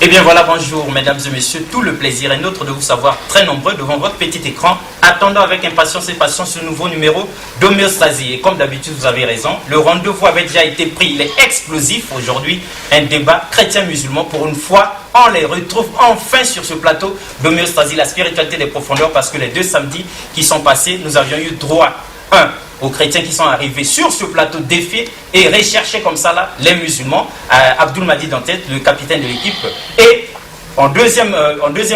Eh bien voilà, bonjour mesdames et messieurs, tout le plaisir est nôtre de vous savoir très nombreux devant votre petit écran, attendant avec impatience et patience ce nouveau numéro d'Homéostasie. Et comme d'habitude, vous avez raison, le rendez-vous avait déjà été pris, il est explosif aujourd'hui, un débat chrétien-musulman. Pour une fois, on les retrouve enfin sur ce plateau d'Homéostasie, la spiritualité des profondeurs, parce que les 2 samedis qui sont passés, nous avions eu droit, aux chrétiens qui sont arrivés sur ce plateau défier et rechercher comme ça là les musulmans, Abdul Majid en tête, le capitaine de l'équipe. Et en deuxième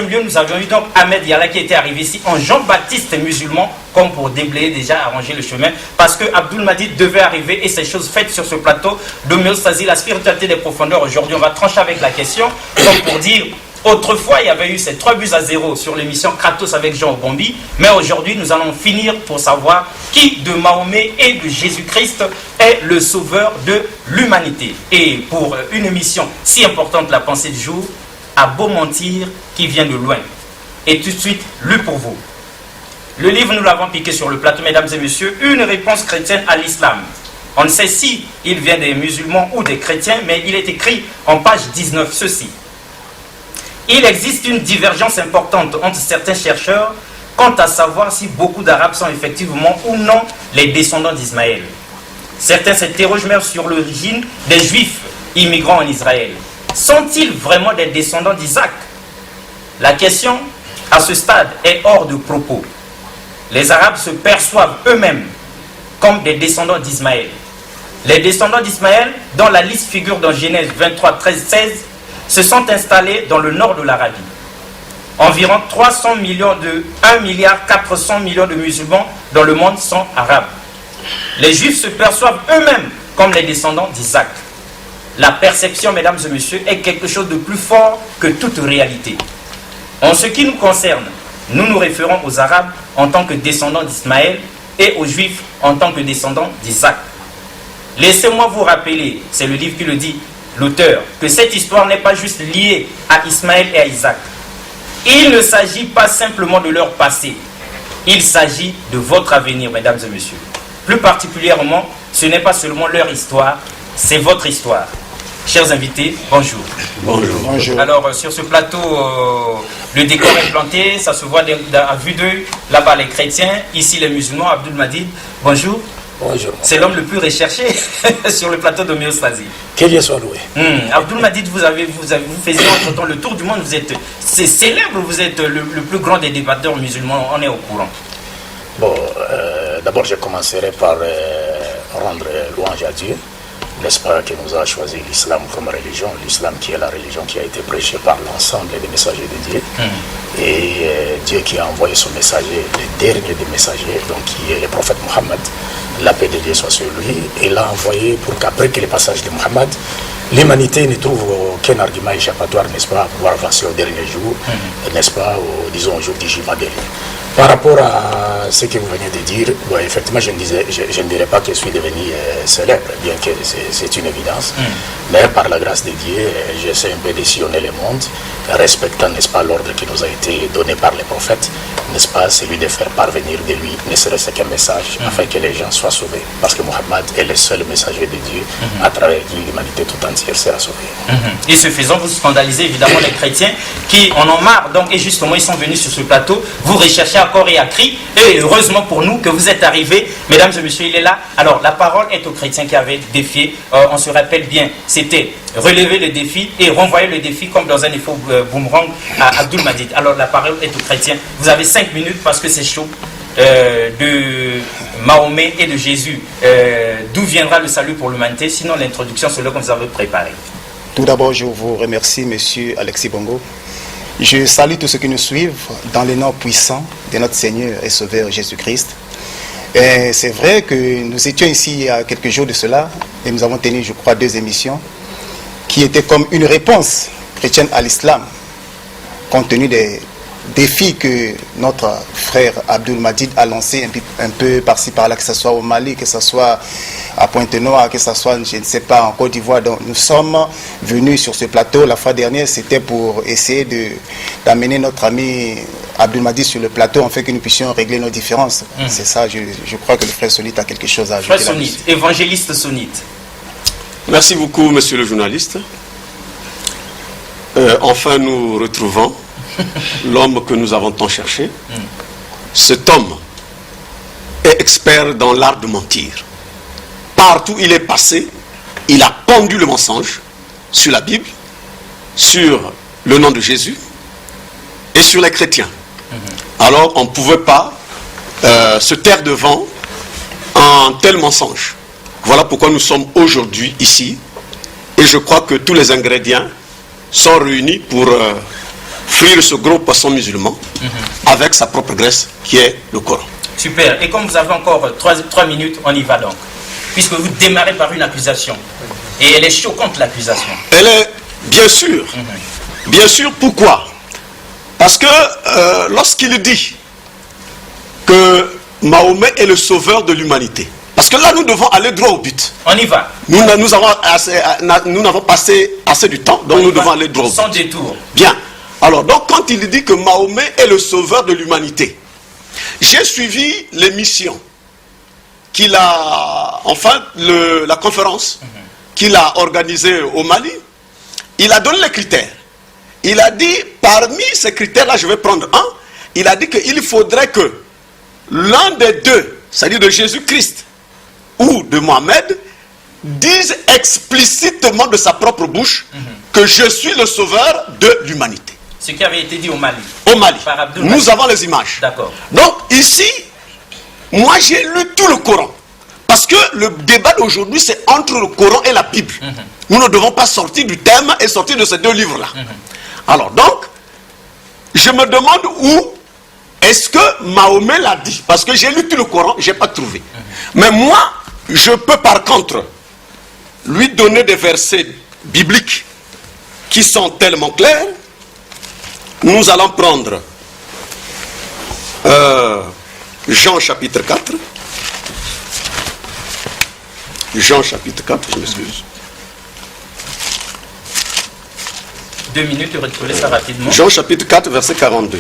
lieu, nous avions eu donc Ahmed Yala qui était arrivé ici en Jean-Baptiste musulman, comme pour déblayer déjà, arranger le chemin, parce que Abdul Majid devait arriver et ces choses faites sur ce plateau d'Homéostasie, la spiritualité des profondeurs. Aujourd'hui, on va trancher avec la question, comme pour dire... Autrefois, il y avait eu ces 3-0 sur l'émission Kratos avec Jean Bombi, mais aujourd'hui, nous allons finir pour savoir qui de Mahomet et de Jésus-Christ est le sauveur de l'humanité. Et pour une émission si importante, la pensée du jour, à beau mentir qui vient de loin. Et tout de suite, lu pour vous. Le livre, nous l'avons piqué sur le plateau, mesdames et messieurs, une réponse chrétienne à l'islam. On ne sait si il vient des musulmans ou des chrétiens, mais il est écrit en page 19 ceci. Il existe une divergence importante entre certains chercheurs quant à savoir si beaucoup d'Arabes sont effectivement ou non les descendants d'Ismaël. Certains s'interrogent même sur l'origine des Juifs immigrants en Israël. Sont-ils vraiment des descendants d'Isaac? La question, à ce stade, est hors de propos. Les Arabes se perçoivent eux-mêmes comme des descendants d'Ismaël. Les descendants d'Ismaël, dont la liste figure dans Genèse 23, 13, 16, se sont installés dans le nord de l'Arabie. Environ 300 millions de 1,4 milliard de musulmans dans le monde sont arabes. Les Juifs se perçoivent eux-mêmes comme les descendants d'Isaac. La perception, mesdames et messieurs, est quelque chose de plus fort que toute réalité. En ce qui nous concerne, nous nous référons aux Arabes en tant que descendants d'Ismaël et aux Juifs en tant que descendants d'Isaac. Laissez-moi vous rappeler, c'est le livre qui le dit, l'auteur, que cette histoire n'est pas juste liée à Ismaël et à Isaac. Il ne s'agit pas simplement de leur passé. Il s'agit de votre avenir, mesdames et messieurs. Plus particulièrement, ce n'est pas seulement leur histoire, c'est votre histoire. Chers invités, bonjour. Bonjour. Bonjour. Alors, sur ce plateau, le décor est planté, ça se voit à vue d'œil. Là-bas, les chrétiens, ici les musulmans. Abdul Majid, bonjour. Bonjour. C'est l'homme le plus recherché sur le plateau d'Homéostasie. Qu'il y soit loué. Abdul Majid, vous faisiez entre-temps le tour du monde, c'est célèbre, vous êtes le plus grand des débatteurs musulmans, on est au courant. Bon, d'abord je commencerai par rendre louange à Dieu, n'est-ce pas, qui nous a choisi l'islam comme religion, l'islam qui est la religion qui a été prêchée par l'ensemble des messagers de Dieu, et Dieu qui a envoyé son messager, le dernier des messagers, donc qui est le prophète Mohammed, la paix de Dieu soit sur lui, et l'a envoyé pour qu'après que le passage de Mohammed, l'humanité ne trouve aucun argument échappatoire, n'est-ce pas, à pouvoir avancer au dernier jour, n'est-ce pas, disons au jour du jugement dernier. Par rapport à ce que vous venez de dire, bon, effectivement, je ne dirais pas que je suis devenu célèbre, bien que c'est une évidence, mais par la grâce de Dieu, j'essaie un peu de sillonner le monde, respectant, n'est-ce pas, l'ordre qui nous a été donné par les prophètes, n'est-ce pas, c'est lui de faire parvenir de lui, ne serait-ce qu'un message, afin que les gens soient sauvés. Parce que Mohammed est le seul messager de Dieu, à travers qui l'humanité tout entière sera sauvée. Et ce faisant, vous scandalisez évidemment les chrétiens qui en ont marre, donc, et justement ils sont venus sur ce plateau, vous recherchez à corps et à cri, et heureusement pour nous que vous êtes arrivés, mesdames et messieurs, il est là. Alors la parole est aux chrétiens qui avaient défié, on se rappelle bien, c'était relever le défi et renvoyer le défi comme dans un effet boomerang à Abdul Majid. Alors la parole est aux chrétiens, vous avez 5 minutes parce que c'est chaud. De Mahomet et de Jésus, d'où viendra le salut pour l'humanité? Sinon l'introduction c'est là qu'on vous avait préparé. Tout d'abord, je vous remercie, monsieur Alexis Bongo. Je salue tous ceux qui nous suivent dans le nom puissant de notre Seigneur et Sauveur Jésus-Christ. Et c'est vrai que nous étions ici il y a quelques jours de cela et nous avons tenu, je crois, 2 émissions qui étaient comme une réponse chrétienne à l'islam, compte tenu des défis que notre frère Abdul Majid a lancé un peu par-ci par-là, que ce soit au Mali, que ce soit à Pointe-Noire, que ce soit, je ne sais pas, en Côte d'Ivoire. Donc nous sommes venus sur ce plateau. La fois dernière, c'était pour essayer d'amener notre ami Abdul Majid sur le plateau, afin que nous puissions régler nos différences. C'est ça, je crois que le frère Sonite a quelque chose à ajouter. Frère Sonite, évangéliste Sonite. Merci beaucoup, monsieur le journaliste. Enfin, nous retrouvons l'homme que nous avons tant cherché. Cet homme est expert dans l'art de mentir. Partout où il est passé, il a pendu le mensonge sur la Bible, sur le nom de Jésus et sur les chrétiens. Alors on ne pouvait pas se taire devant un tel mensonge. Voilà pourquoi nous sommes aujourd'hui ici, et je crois que tous les ingrédients sont réunis pour frire ce gros poisson musulman avec sa propre graisse qui est le Coran. Super. Et comme vous avez encore 3 minutes, on y va donc. Puisque vous démarrez par une accusation. Et elle est choquante, l'accusation. Elle est, bien sûr. Bien sûr, pourquoi? Parce que lorsqu'il dit que Mahomet est le sauveur de l'humanité, parce que là, nous devons aller droit au but. On y va. Nous n'avons passé assez du temps, donc nous devons aller droit au but. Sans détour. Bien. Alors, donc, quand il dit que Mahomet est le sauveur de l'humanité, j'ai suivi l'émission qu'il a, enfin, la conférence qu'il a organisée au Mali. Il a donné les critères. Il a dit, parmi ces critères-là, je vais prendre un, il a dit qu'il faudrait que l'un des deux, c'est-à-dire de Jésus-Christ ou de Mohamed, dise explicitement de sa propre bouche que je suis le sauveur de l'humanité. Ce qui avait été dit au Mali. Au Mali. Par Abdul Nous Majid. avons les images. D'accord. Donc ici, moi j'ai lu tout le Coran. Parce que le débat d'aujourd'hui, c'est entre le Coran et la Bible. Nous ne devons pas sortir du thème et sortir de ces 2 livres-là. Alors donc, je me demande où est-ce que Mahomet l'a dit. Parce que j'ai lu tout le Coran, je n'ai pas trouvé. Mais moi, je peux par contre lui donner des versets bibliques qui sont tellement clairs. Nous allons prendre Jean chapitre 4. Jean chapitre 4, je m'excuse. 2 minutes, retrouvez ça rapidement. Jean chapitre 4, verset 42.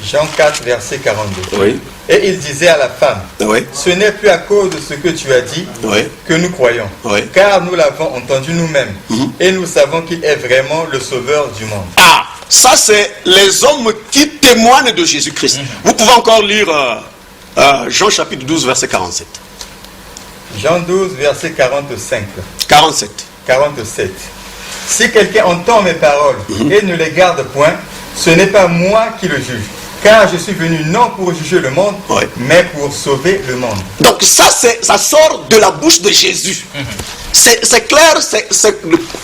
Jean 4, verset 42. Oui. Et il disait à la femme, Oui. ce n'est plus à cause de ce que tu as dit Oui. que nous croyons, Oui. car nous l'avons entendu nous-mêmes, et nous savons qu'il est vraiment le sauveur du monde. Ah, ça c'est les hommes qui témoignent de Jésus-Christ. Vous pouvez encore lire Jean chapitre 12, verset 47. Jean 12, verset 45. 47. 47. Si quelqu'un entend mes paroles et ne les garde point, ce n'est pas moi qui le juge, car je suis venu non pour juger le monde, mais pour sauver le monde. Donc ça sort de la bouche de Jésus. C'est clair, c'est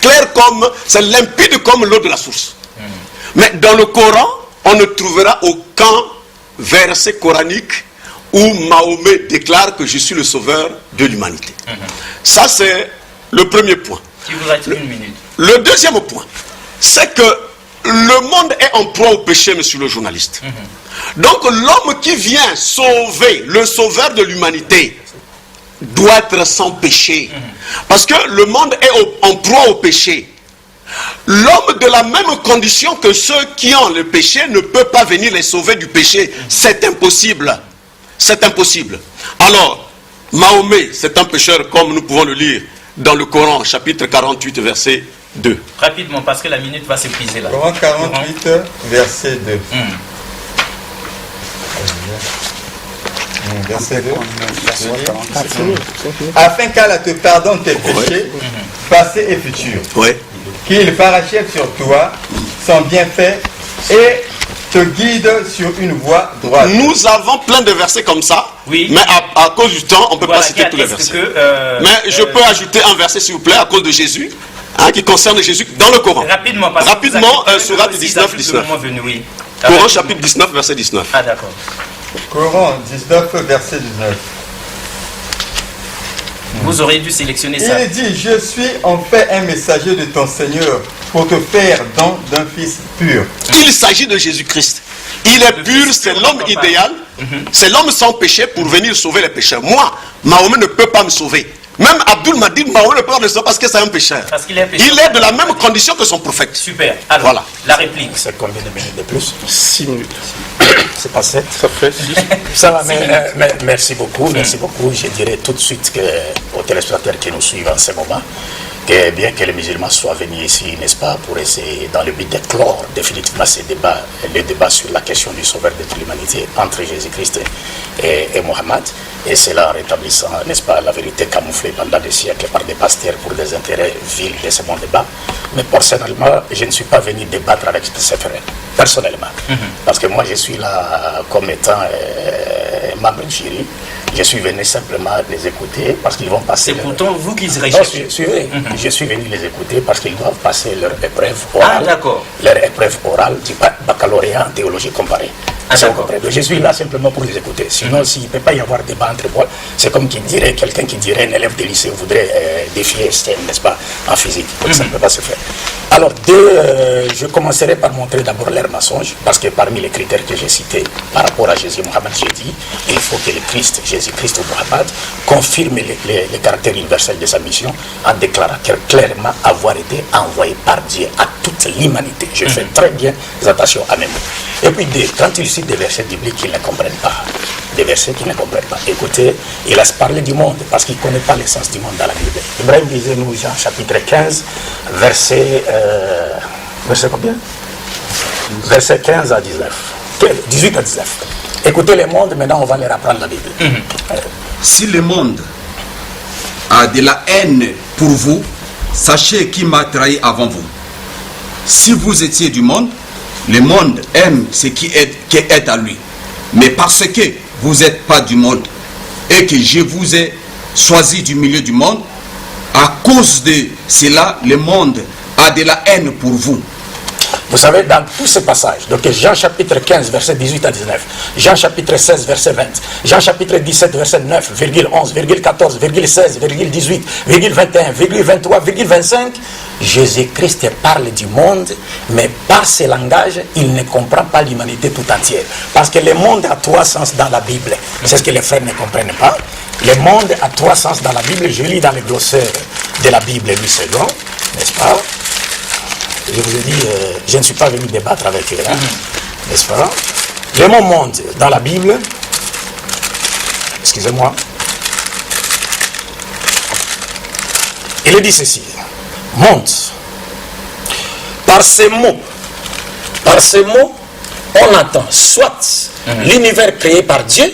clair comme, c'est limpide comme l'eau de la source. Mais dans le Coran, on ne trouvera aucun verset coranique où Mahomet déclare que je suis le sauveur de l'humanité. Ça c'est le premier point. Il vous reste 1 minute. Le deuxième point, c'est que le monde est en proie au péché, monsieur le journaliste. Donc l'homme qui vient sauver, le sauveur de l'humanité, doit être sans péché. Parce que le monde est en proie au péché. L'homme de la même condition que ceux qui ont le péché ne peut pas venir les sauver du péché. C'est impossible. C'est impossible. Alors, Mahomet, c'est un pécheur comme nous pouvons le lire dans le Coran, chapitre 48, verset 2. Rapidement, parce que la minute va s'épuiser là. Coran 48, verset 2. Verset 2. Afin qu'Allah te pardonne tes péchés, passés et futurs. Oui. Qu'il parachève sur toi son bienfait et te guide sur une voie droite. Nous avons plein de versets comme ça, oui. Mais à cause du temps, on ne peut voilà, pas citer tous les versets. Mais je peux ajouter un verset, s'il vous plaît, à cause de Jésus, qui concerne Jésus dans le Coran. Rapidement, Surat 19, 19. Oui. Coran chapitre 19, verset 19. Ah d'accord. Coran 19, verset 19. Vous auriez dû sélectionner ça. Il dit, je suis en fait un messager de ton Seigneur pour te faire don d'un fils pur. Il s'agit de Jésus-Christ. Il est pur, c'est l'homme idéal, c'est l'homme sans péché pour venir sauver les pécheurs. Moi, Mahomet ne peut pas me sauver. Même Abdul m'a dit, Mahomet ne peut pas me sauver parce que c'est un pécheur. Parce qu'il est pécheur. Il est de la même condition que son prophète. Super. Alors, voilà. La réplique. C'est combien de minutes de plus? 6 minutes. C'est pas 7. Ça fait. Ça va, mais merci beaucoup, merci beaucoup. Je dirais tout de suite aux téléspectateurs qui nous suivent en ce moment, que bien que les musulmans soient venus ici, n'est-ce pas, pour essayer, dans le but de clore définitivement ces débats, le débat sur la question du sauveur de toute l'humanité entre Jésus-Christ et Mohammed, et cela en rétablissant, n'est-ce pas, la vérité camouflée pendant des siècles par des pasteurs pour des intérêts vils de ce bon débat. Mais personnellement, je ne suis pas venu débattre avec ces frères, personnellement, parce que moi je suis là comme étant membre du jury. Je suis venu simplement les écouter parce qu'ils vont passer. C'est pourtant vous qui recherchez. Je suis venu les écouter parce qu'ils doivent passer leur épreuve orale. Ah, d'accord. Leur épreuve orale du baccalauréat en théologie comparée. Ah, je suis là simplement pour les écouter. Sinon, s'il ne peut pas y avoir débat entre moi, c'est comme quelqu'un qui dirait un élève de lycée voudrait défier Einstein, n'est-ce pas, en physique. Donc ça ne peut pas se faire. Alors, je commencerai par montrer d'abord leur mensonge, parce que parmi les critères que j'ai cités par rapport à Jésus Mohammed, j'ai dit il faut que le Christ, Jésus-Christ ou Mohammed, confirme le caractère universel de sa mission en déclarant clairement avoir été envoyé par Dieu à toute l'humanité. Je fais très bien attention à mes mots. Et puis, quand il cite des versets bibliques qu'ils ne comprennent pas, des versets qu'ils ne comprennent pas, écoutez, il laisse parler du monde parce qu'il ne connaît pas l'essence du monde dans la Bible. Ibrahim disait, nous, Jean chapitre 15, verset combien? Verset 15 à 19. 18 à 19. Écoutez le monde, maintenant on va leur apprendre la Bible. Si le monde a de la haine pour vous, sachez qui m'a trahi avant vous. Si vous étiez du monde, le monde aime ce qui est à lui. Mais parce que vous n'êtes pas du monde et que je vous ai choisi du milieu du monde, à cause de cela, le monde a de la haine pour vous. Vous savez, dans tous ces passages, donc Jean chapitre 15, verset 18 à 19, Jean chapitre 16, verset 20, Jean chapitre 17, verset 9, 11, 14, 16, 18, 21, 23, 25, Jésus-Christ parle du monde, mais par ce langage, il ne comprend pas l'humanité tout entière. Parce que le monde a trois sens dans la Bible. C'est ce que les frères ne comprennent pas. Le monde a trois sens dans la Bible. Je lis dans le glossaire de la Bible du second, n'est-ce pas? Je vous ai dit, je ne suis pas venu débattre avec eux, n'est-ce pas? Le mot monde dans la Bible, excusez-moi, il dit ceci, monde. Par ces mots, on entend soit l'univers créé par Dieu,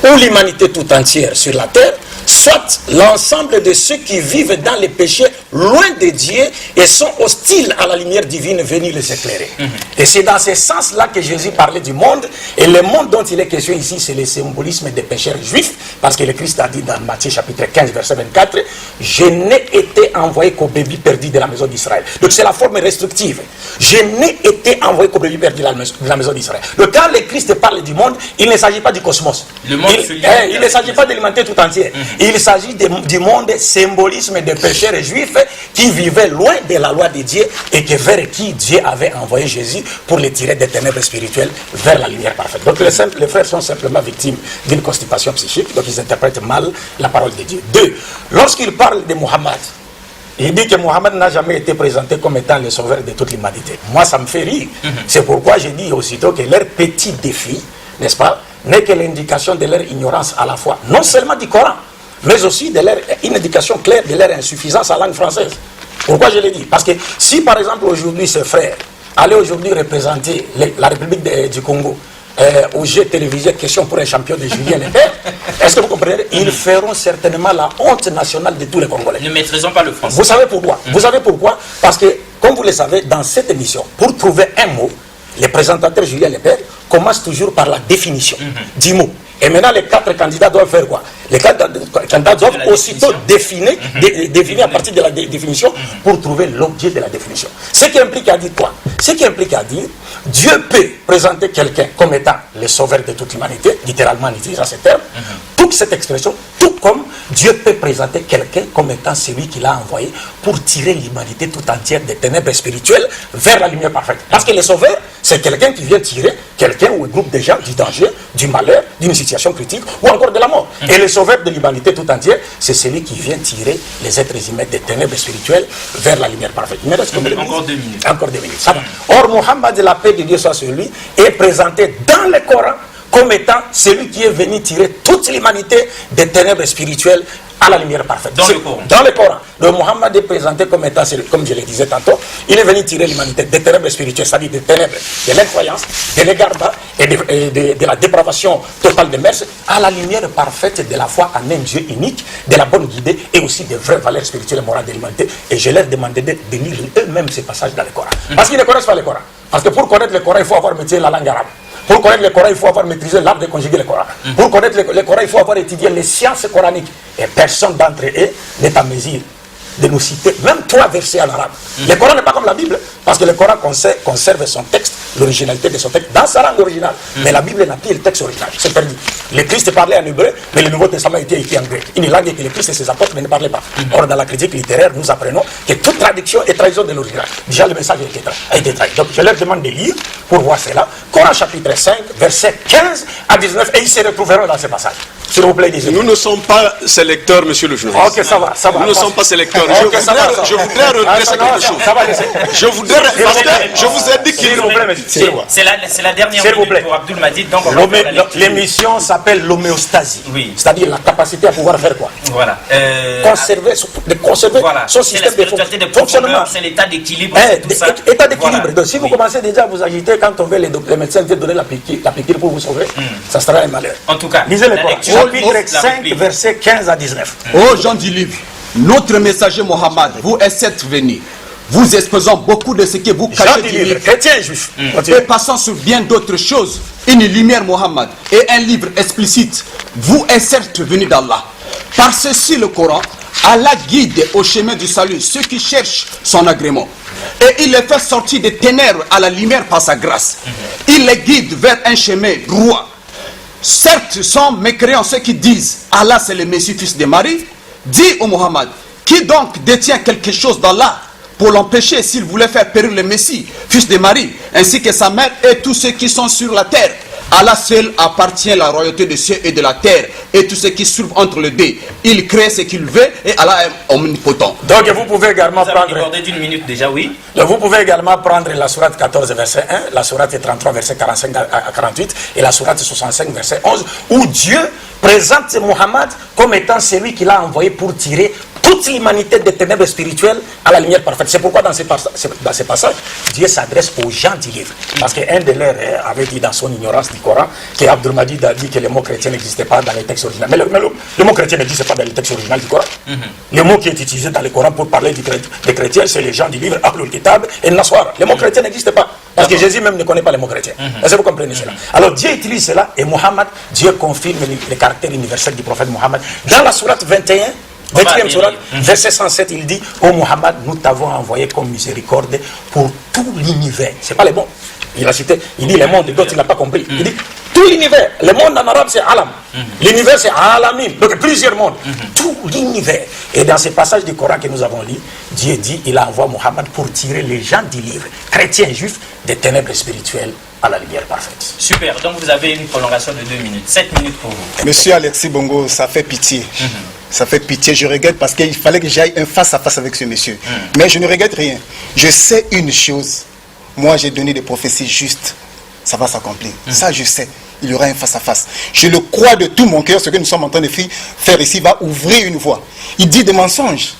ou l'humanité tout entière sur la terre, soit l'ensemble de ceux qui vivent dans les péchés loin de Dieu et sont hostiles à la lumière divine venue les éclairer. Et c'est dans ce sens-là que Jésus parlait du monde. Et le monde dont il est question ici, c'est le symbolisme des pécheurs juifs, parce que le Christ a dit dans Matthieu chapitre 15, verset 24, « Je n'ai été envoyé qu'aux bébés perdus de la maison d'Israël. » Donc c'est la forme restrictive. « Je n'ai été envoyé qu'aux bébés perdus de la maison d'Israël. » Donc quand le Christ parle du monde, il ne s'agit pas du cosmos. Il ne s'agit pas de l'humanité tout entière. Il s'agit du monde symbolisme des pécheurs juifs qui vivaient loin de la loi de Dieu et vers qui Dieu avait envoyé Jésus pour les tirer des ténèbres spirituelles vers la lumière parfaite. Donc les frères sont simplement victimes d'une constipation psychique, donc ils interprètent mal la parole de Dieu. 2. Lorsqu'il parle de Mohammed, Il dit que Mohammed n'a jamais été présenté comme étant le sauveur de toute l'humanité. Moi, ça me fait rire. C'est pourquoi j'ai dit aussitôt que leur petit défi, n'est-ce pas, n'est que l'indication de leur ignorance à la fois, non seulement du Coran, mais aussi de leur, une indication claire de leur insuffisance en langue française. Pourquoi je l'ai dit? Parce que si par exemple aujourd'hui ces frères allaient aujourd'hui représenter la République du Congo au jeu télévisé question pour un champion de Julien Lepers, est-ce que vous comprenez? Ils feront certainement la honte nationale de tous les Congolais. Ne maîtrisons pas le français. Vous savez pourquoi? Vous savez pourquoi? Parce que, comme vous le savez, dans cette émission, pour trouver un mot, les présentateurs Julien Lepers commencent toujours par la définition du mot. Et maintenant, les 4 candidats doivent faire quoi? Les 4 candidats doivent aussitôt définir à partir de la définition pour trouver l'objet de la définition. Ce qui implique à dire quoi? Ce qui implique à dire, Dieu peut présenter quelqu'un comme étant le sauveur de toute l'humanité, littéralement en utilisant ce terme, toute cette expression, tout comme Dieu peut présenter quelqu'un comme étant celui qu'il a envoyé pour tirer l'humanité tout entière des ténèbres spirituelles vers la lumière parfaite. Parce que le sauveur, c'est quelqu'un qui vient tirer quelqu'un ou un groupe de gens du danger, du malheur, d'une situation critique ou encore de la mort. Et le sauveur de l'humanité tout entière, c'est celui qui vient tirer les êtres humains des ténèbres spirituelles vers la lumière parfaite. Il me reste encore 2 minutes. Encore 2 minutes. Ça va. Or, Mohammed, la paix de Dieu soit sur lui, est présenté dans le Coran comme étant celui qui est venu tirer toute l'humanité des ténèbres spirituelles à la lumière parfaite. Dans le Coran. Dans le Coran. Le Mohammed est présenté comme étant, comme je le disais tantôt, il est venu tirer l'humanité des ténèbres spirituelles, c'est-à-dire des ténèbres de l'incroyance, de l'égarement et de la dépravation totale des mœurs, à la lumière parfaite de la foi en un Dieu unique, de la bonne guidée et aussi des vraies valeurs spirituelles et morales de l'humanité. Et je leur demandais de lire eux-mêmes ces passages dans le Coran. Parce qu'ils ne connaissent pas le Coran. Parce que pour connaître le Coran, il faut avoir maîtrisé la langue arabe. Pour connaître le Coran, il faut avoir maîtrisé l'art de conjuguer le Coran. Pour connaître le Coran, il faut avoir étudié les sciences coraniques. Et personne d'entre eux n'est en mesure de nous citer même 3 versets en arabe. Le Coran n'est pas comme la Bible, parce que le Coran conserve son texte, l'originalité de son texte, dans sa langue originale. Mais la Bible n'a plus le texte original. C'est perdu. Le Christ parlait en hébreu, mais le Nouveau Testament était écrit en grec. Une langue que le Christ et ses apôtres ne parlaient pas. Or, dans la critique littéraire, nous apprenons que toute traduction est trahison de l'original. Déjà, le message a été trahi. Donc, je leur demande de lire pour voir cela. Coran chapitre 5, versets 15 à 19, et ils se retrouveront dans ce passage. S'il vous plaît, disez-moi. Nous ne sommes pas sélecteurs, monsieur le journaliste. Ok, ça va, ça va. Nous ne sommes pas sélecteurs. Okay, je voudrais redresser quelque chose. Je voudrais, parce que je vous ai dit qu'il vous plaît. C'est la dernière minute pour Abdoul Majid. Donc l'émission s'appelle l'homéostasie. Oui. C'est-à-dire la capacité à pouvoir faire quoi? Voilà. Conserver voilà. son système de fonctionnement. C'est l'état d'équilibre. État d'équilibre. Voilà. Donc si vous commencez déjà à vous agiter quand on veut les médecins viennent donner la piqûre pour vous sauver, ça sera un malheur. En tout cas, lisez le Coran. Chapitre 5, versets 15 à 19. Ô gens du livre, notre messager Mohammed vous est certes venu, vous exposant beaucoup de ce que vous cachez du livre, chrétiens et juifs, et passant sur bien d'autres choses, une lumière Mohammed et un livre explicite, vous est certes venu d'Allah. Par ceci le Coran, Allah guide au chemin du salut ceux qui cherchent son agrément. Et il les fait sortir des ténèbres à la lumière par sa grâce. Il les guide vers un chemin droit. Certes, sont mécréants ceux qui disent Allah c'est le Messie fils de Marie. Dis au Mohammed, qui donc détient quelque chose d'Allah pour l'empêcher s'il voulait faire périr le Messie fils de Marie, ainsi que sa mère et tous ceux qui sont sur la terre. Allah seul appartient la royauté des cieux et de la terre et tout ce qui se trouve entre les deux. Il crée ce qu'il veut et Allah est omnipotent. Donc vous pouvez également prendre... d'une minute déjà, oui. Donc vous pouvez également prendre la sourate 14 verset 1, la sourate 33 verset 45 à 48 et la sourate 65 verset 11 où Dieu présente Mohammed comme étant celui qu'il a envoyé pour tirer toute l'humanité des ténèbres spirituelles à la lumière parfaite. C'est pourquoi dans ces passages, Dieu s'adresse aux gens du livre. Parce qu'un de leurs avait dit dans son ignorance du Coran que Abdoul Majid a dit que le mot chrétien n'existait pas dans les textes originaux. Mais le mot chrétien n'existe pas dans les textes originaux du Coran. Le mot qui est utilisé dans le Coran pour parler des chrétiens, c'est les gens du livre Ahlul Kitab et Naswara. Le mot chrétien n'existe pas. Parce que Jésus même ne connaît pas le mot chrétien. Est-ce que vous comprenez cela? Alors Dieu utilise cela et Mohammed, Dieu confirme le caractère universel du prophète Mohammed. Dans la sourate 21, 20e sourate, verset 107, il dit: Ô Mohammed, nous t'avons envoyé comme miséricorde pour tout l'univers. C'est pas le bon. Il a cité, il dit les mondes, d'autres il n'a pas compris. Il dit tout l'univers. Le monde en arabe c'est alam. L'univers c'est alamin. Donc plusieurs mondes. Tout l'univers. Et dans ces passages du Coran que nous avons lus, Dieu dit il a envoyé Mohammed pour tirer les gens du livre, chrétiens et juifs, des ténèbres spirituelles à la lumière parfaite. Super. Donc vous avez une prolongation de 2 minutes. 7 minutes pour vous. Monsieur Alexis Bongo, ça fait pitié. Ça fait pitié, je regrette parce qu'il fallait que j'aille un face-à-face avec ce monsieur. Mais je ne regrette rien. Je sais une chose. Moi, j'ai donné des prophéties justes. Ça va s'accomplir. Ça, je sais. Il y aura un face-à-face. Je le crois de tout mon cœur. Ce que nous sommes en train de faire ici va ouvrir une voie. Il dit des mensonges.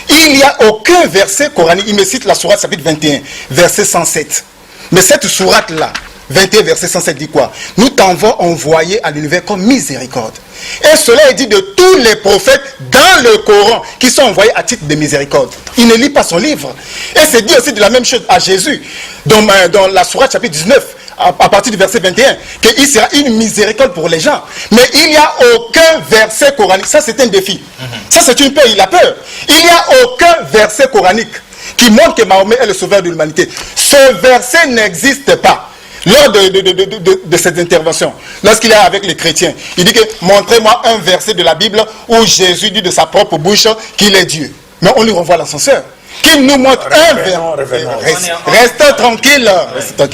Il n'y a aucun verset coranique. Il me cite la sourate chapitre 21, verset 107. Mais cette sourate-là, 21 verset 107 dit quoi? Nous t'avons envoyé à l'univers comme miséricorde. Et cela est dit de tous les prophètes dans le Coran qui sont envoyés à titre de miséricorde. Il ne lit pas son livre. Et c'est dit aussi de la même chose à Jésus dans la sourate chapitre 19 à partir du verset 21 qu'il sera une miséricorde pour les gens. Mais il n'y a aucun verset coranique. Ça c'est un défi. Ça c'est une peur. Il a peur. Il n'y a aucun verset coranique qui montre que Mahomet est le sauveur de l'humanité. Ce verset n'existe pas. Lors de cette intervention, lorsqu'il est avec les chrétiens, il dit que montrez-moi un verset de la Bible où Jésus dit de sa propre bouche qu'il est Dieu. Mais on lui renvoie l'ascenseur. Qu'il nous montre un verset. Restez tranquille.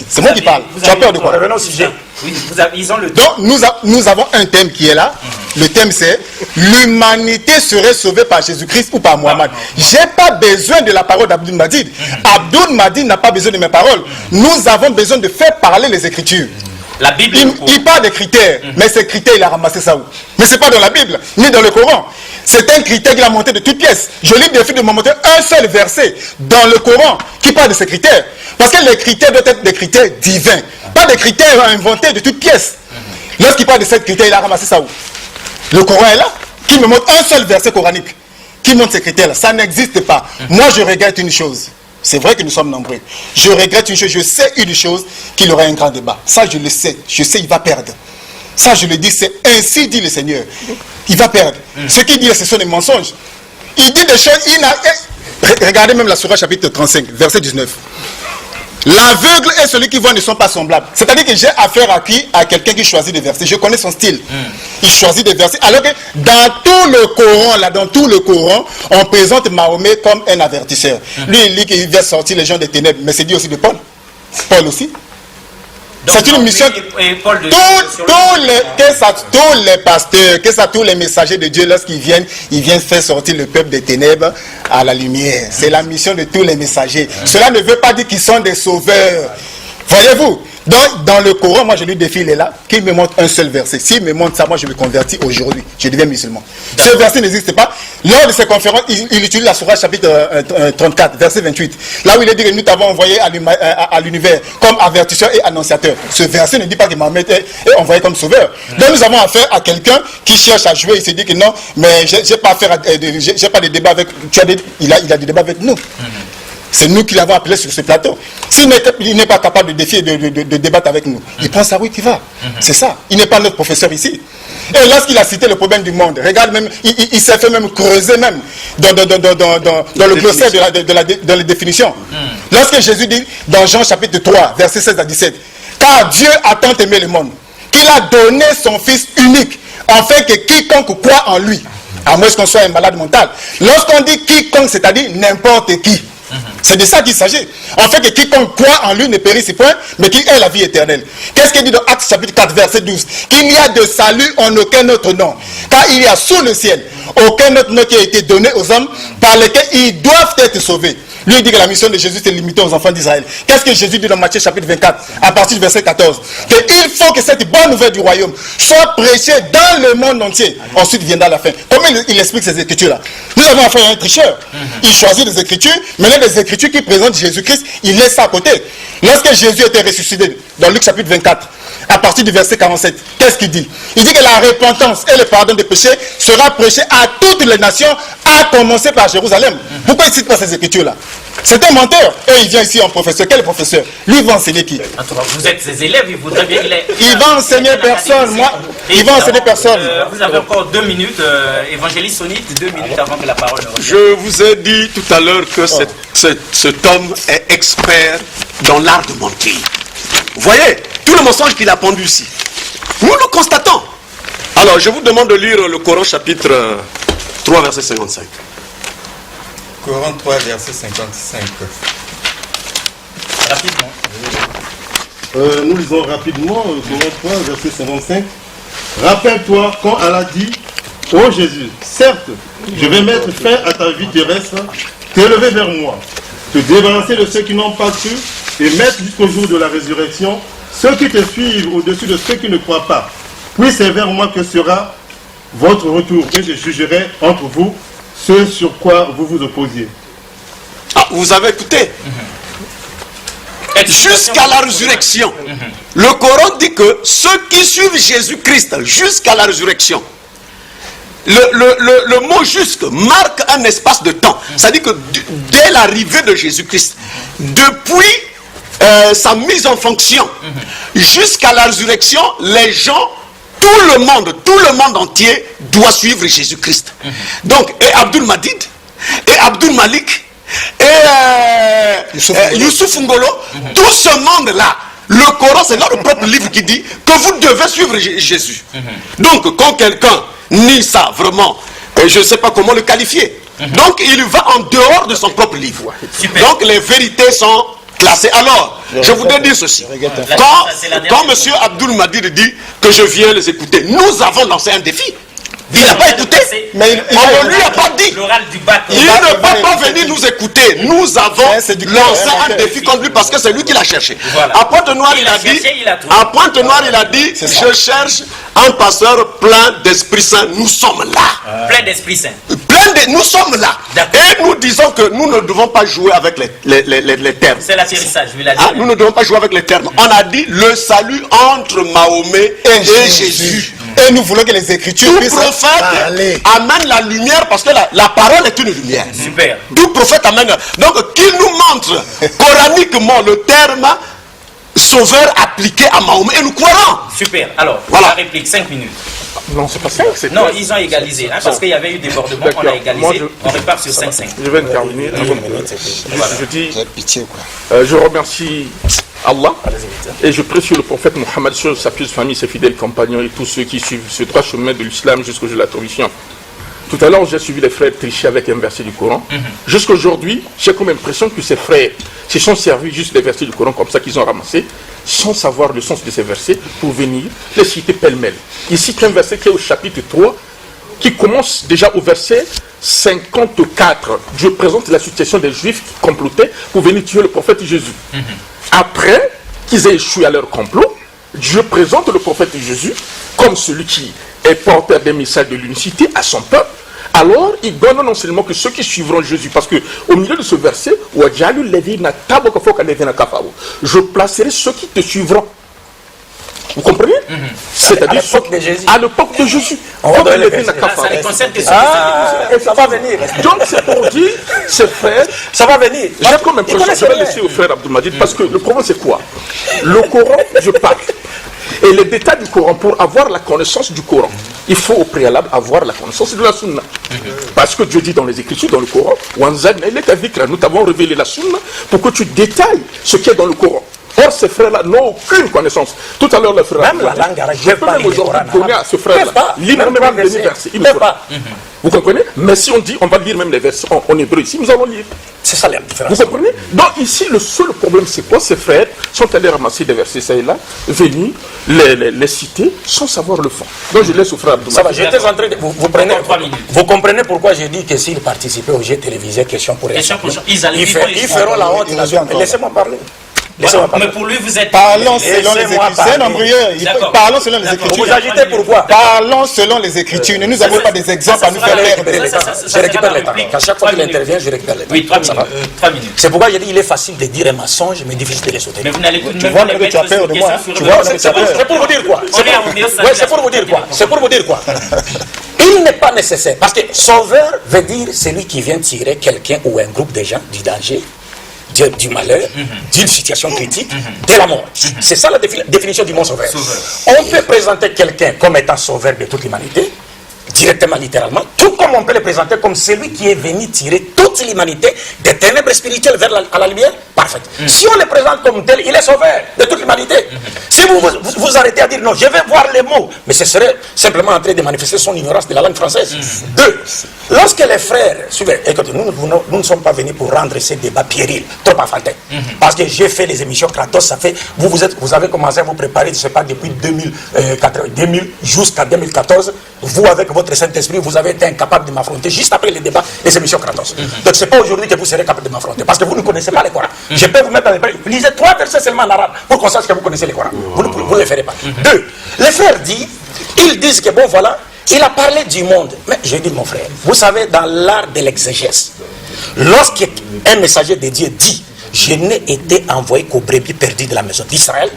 C'est moi qui parle. Tu as peur de quoi? Revenons au sujet. Oui, ils ont le temps. Donc nous avons un thème qui est là. Le thème c'est l'humanité serait sauvée par Jésus-Christ ou par Mohammed. J'ai pas besoin de la parole d'Abdul Majid. Abdul Majid n'a pas besoin de mes paroles. Nous avons besoin de faire parler les Écritures. La Bible. Il parle des critères, mais ces critères il a ramassé ça où? Mais c'est pas dans la Bible ni dans le Coran. C'est un critère qu'il a monté de toutes pièces. Je lui défie de me montrer un seul verset dans le Coran qui parle de ces critères. Parce que les critères doivent être des critères divins, pas des critères inventés de toutes pièces. Lorsqu'il parle de ces critères, il a ramassé ça où? Le Coran est là, qui me montre un seul verset coranique qui montre ces critères-là. Ça n'existe pas. Moi, je regrette une chose. C'est vrai que nous sommes nombreux. Je regrette une chose. Je sais une chose, qu'il y aura un grand débat. Ça, je le sais. Je sais, il va perdre. Ça, je le dis, c'est ainsi dit le Seigneur. Il va perdre. Ce qu'il dit, ce sont des mensonges. Il dit des choses. Regardez même la sourate chapitre 35, verset 19. L'aveugle et celui qui voit ne sont pas semblables. C'est-à-dire que j'ai affaire à qui? À quelqu'un qui choisit des versets. Je connais son style. Il choisit des versets. Alors que dans tout le Coran, on présente Mahomet comme un avertisseur. Lui, il dit qu'il va sortir les gens des ténèbres. Mais c'est dit aussi de Paul. Paul aussi. C'est une mission. Tous les pasteurs, tous les messagers de Dieu, lorsqu'ils viennent, ils viennent faire sortir le peuple des ténèbres à la lumière. C'est la mission de tous les messagers. Cela ne veut pas dire qu'ils sont des sauveurs. Voyez-vous? Donc, dans le Coran, moi je lui défie, il est là, qu'il me montre un seul verset. S'il me montre ça, moi je me convertis aujourd'hui. Je deviens musulman. Ce verset n'existe pas. Lors de ces conférences, il utilise la sourate chapitre 34, verset 28. Là où il est dit que nous t'avons envoyé à l'univers comme avertisseur et annonciateur. Ce verset ne dit pas que Mahomet est envoyé comme sauveur. Donc nous avons affaire à quelqu'un qui cherche à jouer. Il se dit que non, mais j'ai pas de débat avec. Il a des débats avec nous. C'est nous qui l'avons appelé sur ce plateau. S'il n'est pas capable de défier, de débattre avec nous, il prend sa route, il va. C'est ça. Il n'est pas notre professeur ici. Et lorsqu'il a cité le problème du monde, regarde même, il s'est fait même creuser même dans le glossaire de la définition. Lorsque Jésus dit dans Jean chapitre 3, verset 16 à 17, car Dieu a tant aimé le monde, qu'il a donné son Fils unique, afin que quiconque croit en lui, à moins qu'on soit un malade mental. Lorsqu'on dit quiconque, c'est-à-dire n'importe qui. C'est de ça qu'il s'agit. En fait, que quiconque croit en lui ne périsse point, mais qui ait la vie éternelle. Qu'est-ce qu'il dit dans Actes chapitre 4, verset 12? Qu'il n'y a de salut en aucun autre nom. Car il y a sous le ciel aucun autre nom qui a été donné aux hommes par lesquels ils doivent être sauvés. Lui, il dit que la mission de Jésus, c'est limitée aux enfants d'Israël. Qu'est-ce que Jésus dit dans Matthieu chapitre 24, à partir du verset 14? Qu'il faut que cette bonne nouvelle du royaume soit prêchée dans le monde entier. Ensuite viendra la fin. Comment il explique ces écritures-là? Nous avons affaire à un tricheur. Il choisit des écritures, mais là, les écritures qui présentent Jésus-Christ, il laisse ça à côté. Lorsque Jésus était ressuscité, dans Luc chapitre 24, à partir du verset 47, qu'est-ce qu'il dit? Il dit que la repentance et le pardon des péchés sera prêché à toutes les nations, à commencer par Jérusalem. Pourquoi il ne cite pas ces écritures-là? C'est un menteur. Et il vient ici en professeur. Quel professeur? Lui, il va enseigner qui? Vous êtes ses élèves, il voudrait bien... Il va enseigner personne. Moi, il va enseigner personne. Vous avez encore 2 minutes. Évangéliste Sonite, 2 minutes avant que la parole ne revienne. Je vous ai dit tout à l'heure que cet homme est expert dans l'art de mentir. Vous voyez, tout le mensonge qu'il a pendu ici, nous le constatons. Alors, je vous demande de lire le Coran chapitre 3, verset 55. Coran 3, verset 55. Rapidement. Nous lisons rapidement Coran 3, verset 55. Rappelle-toi quand Allah dit, Ô Jésus, certes, je vais mettre fin à ta vie terrestre, t'élever vers moi, te débarrasser de ceux qui n'ont pas cru et mettre jusqu'au jour de la résurrection ceux qui te suivent au-dessus de ceux qui ne croient pas. Puis c'est vers moi que sera votre retour et je jugerai entre vous ce sur quoi vous vous opposiez. Ah, vous avez écouté. Jusqu'à la résurrection. Le Coran dit que ceux qui suivent Jésus-Christ jusqu'à la résurrection, le mot jusque marque un espace de temps. C'est-à-dire que dès l'arrivée de Jésus-Christ, depuis sa mise en fonction jusqu'à la résurrection, les gens, tout le monde entier doit suivre Jésus-Christ. Donc, et Abdul Madid, et Abdul Malik, et Youssouf Ngolo, tout ce monde-là, le Coran, c'est leur propre livre qui dit que vous devez suivre Jésus. Donc, quand quelqu'un nie ça, vraiment, je ne sais pas comment le qualifier. Donc, il va en dehors de son propre livre. Donc, les vérités sont classées. Alors, je voudrais dire ceci. Quand M. Abdul Madid dit que je viens les écouter, nous avons lancé un défi. Il n'a pas écouté, mais on ne lui a pas dit. Il ne va pas venir nous écouter. Nous avons lancé un défi contre lui parce que c'est lui qui l'a cherché. À Pointe-Noire, il a dit, je cherche un pasteur plein d'Esprit Saint. Nous sommes là. Plein d'Esprit Saint. Nous sommes là. Et nous disons que nous ne devons pas jouer avec les termes. C'est l'atterrissage, je vais la dire. Nous ne devons pas jouer avec les termes. On a dit le salut entre Mahomet et Jésus. Et nous voulons que les Écritures puissent amène la lumière parce que la parole est une lumière. Super. Tout prophète amène. Donc qu'il nous montre coraniquement le terme sauveur appliqué à Mahomet et nous croirons. Super. Alors, voilà. La réplique, 5 minutes. Non, c'est pas 5, c'est non, ils ont égalisé, parce qu'il y avait eu débordement, on a égalisé, moi, on repart sur 5-5. Je vais intervenir. Je dis, je remercie Allah et je prie sur le prophète Mohammed, sur sa pieuse famille, ses fidèles compagnons et tous ceux qui suivent ce droit chemin de l'islam jusqu'au jour de la torrifiant. Tout à l'heure, j'ai suivi les frères tricher avec un verset du Coran. Jusqu'à aujourd'hui, j'ai comme impression que ces frères se sont servis juste des versets du Coran comme ça qu'ils ont ramassés, sans savoir le sens de ces versets, pour venir les citer pêle-mêle. Ici, il y a un verset qui est au chapitre 3, qui commence déjà au verset 54. Dieu présente la situation des Juifs qui complotaient pour venir tuer le prophète Jésus. Après qu'ils aient échoué à leur complot, Dieu présente le prophète Jésus comme celui qui est porteur des messages de l'unicité à son peuple. Alors, il donne non seulement que ceux qui suivront Jésus, parce que au milieu de ce verset, je placerai ceux qui te suivront. Vous comprenez? C'est-à-dire à l'époque de Jésus. Ça les concerne que et ça va venir. Donc c'est pour dire, ces frères, ça va venir. J'ai comme impression, je vais laisser au frère Abdul Madid, parce que le problème c'est quoi? Le Coran, je parle. Et les détails du Coran, pour avoir la connaissance du Coran, il faut au préalable avoir la connaissance de la Sunna. Parce que Dieu dit dans les Écritures, dans le Coran, nous t'avons révélé la Sunna pour que tu détailles ce qui est dans le Coran. Or, ces frères-là n'ont aucune connaissance. Tout à l'heure, le frère, même la langue arabe, je peux même aujourd'hui donner à ce frère-là, lire même les versets. Il ne faut pas. Vous comprenez? Mais si on dit, on va lire même les versets en hébreu ici, nous allons lire. C'est ça la différence. Vous comprenez? Donc ici, le seul problème, c'est quoi? Ces frères sont allés ramasser des versets, ça et là, venus les citer sans savoir le fond. Donc je laisse au frère Abdoulaye. Ça va, j'étais en train de... Vous comprenez pourquoi j'ai dit que s'ils participaient au jeu télévisé, question pour réponse, ils feront la honte. Laissez-moi parler. Mais pour lui, vous êtes... Parlons selon les Écritures. Parlons selon les Écritures. Vous agitez pourquoi? Parlons selon les Écritures. Ne nous avons pas des exemples à nous faire perdre. Je récupère le temps. À chaque fois qu'il intervient, je récupère le temps. Oui, 3 minutes. C'est pourquoi j'ai dit il est facile de dire un mensonge, mais difficile de les sauter. Mais vous n'allez plus... Tu vois que tu as peur de moi. C'est pour vous dire quoi? C'est pour vous dire quoi? C'est pour vous dire quoi? Il n'est pas nécessaire. Parce que sauveur veut dire celui qui vient tirer quelqu'un ou un groupe de gens du danger, du malheur, d'une situation critique, de la mort. C'est ça la définition du mot sauveur. On peut présenter quelqu'un comme étant sauveur de toute l'humanité, directement, littéralement, tout comme comme on peut le présenter comme celui qui est venu tirer toute l'humanité des ténèbres spirituelles vers à la lumière parfaite. Si on le présente comme tel, il est sauveur de toute l'humanité. Si vous arrêtez à dire non, je vais voir les mots, mais ce serait simplement en train de manifester son ignorance de la langue française. Deux, lorsque les frères, suivez, écoutez, nous ne sommes pas venus pour rendre ces débats périls, trop enfantins. Parce que j'ai fait les émissions Kratos, ça fait, vous avez commencé à vous préparer, je ne sais pas, depuis 2000 jusqu'à 2014, vous avec votre Saint-Esprit, vous avez été incapable de m'affronter juste après les débats, les émissions Kratos. Donc ce n'est pas aujourd'hui que vous serez capable de m'affronter, parce que vous ne connaissez pas les Corans. Je peux vous mettre dans les prêts, lisez 3 versets seulement en arabe, pour qu'on sache que vous connaissez les Corans. Vous ne le ferez pas. Deux, les frères ils disent que bon voilà, il a parlé du monde. Mais je dis mon frère, vous savez, dans l'art de l'exégèse, lorsqu'un messager de Dieu dit je n'ai été envoyé qu'aux brebis perdues de la maison d'Israël,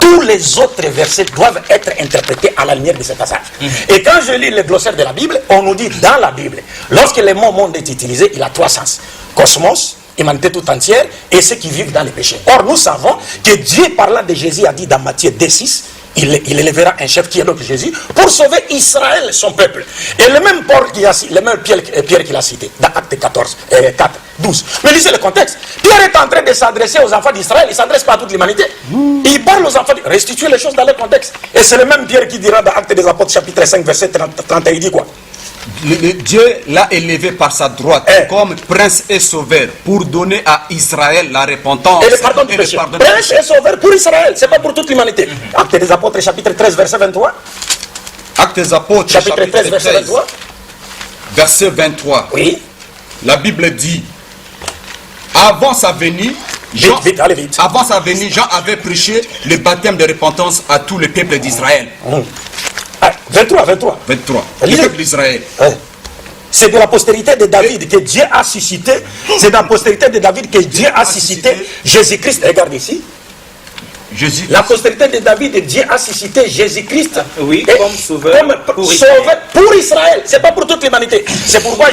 tous les autres versets doivent être interprétés à la lumière de ce passage. Et quand je lis le glossaire de la Bible, on nous dit dans la Bible, lorsque le mot monde est utilisé, il a 3 sens. Cosmos, humanité tout entière, et ceux qui vivent dans les péchés. Or, nous savons que Dieu, parlant de Jésus, a dit dans Matthieu 2,6, il élèvera un chef qui est donc Jésus pour sauver Israël, son peuple. Et le même Pierre qu'il a cité dans Acte 12. Mais lisez le contexte. Pierre est en train de s'adresser aux enfants d'Israël, il ne s'adresse pas à toute l'humanité. Il parle aux enfants, restituer les choses dans leur contexte. Et c'est le même Pierre qui dira dans Acte des Apôtres chapitre 5 verset 31, il dit quoi? Dieu l'a élevé par sa droite comme prince et sauveur pour donner à Israël la repentance et le pardon du péché. Prince et sauveur pour Israël, c'est pas pour toute l'humanité. Acte des Apôtres chapitre 13 verset 23. Acte des Apôtres chapitre 13 verset 23. Verset 23. Oui. La Bible dit, avant sa venue, Jean avait prêché le baptême de repentance à tout le peuple d'Israël. 23. Le peuple d'Israël. C'est de la postérité de David que Dieu a suscité. C'est de la postérité de David que Dieu a suscité Jésus-Christ. Regarde ici. La postérité de David, Dieu a suscité Jésus-Christ comme sauveur pour Israël. C'est pas pour toute l'humanité. C'est pourquoi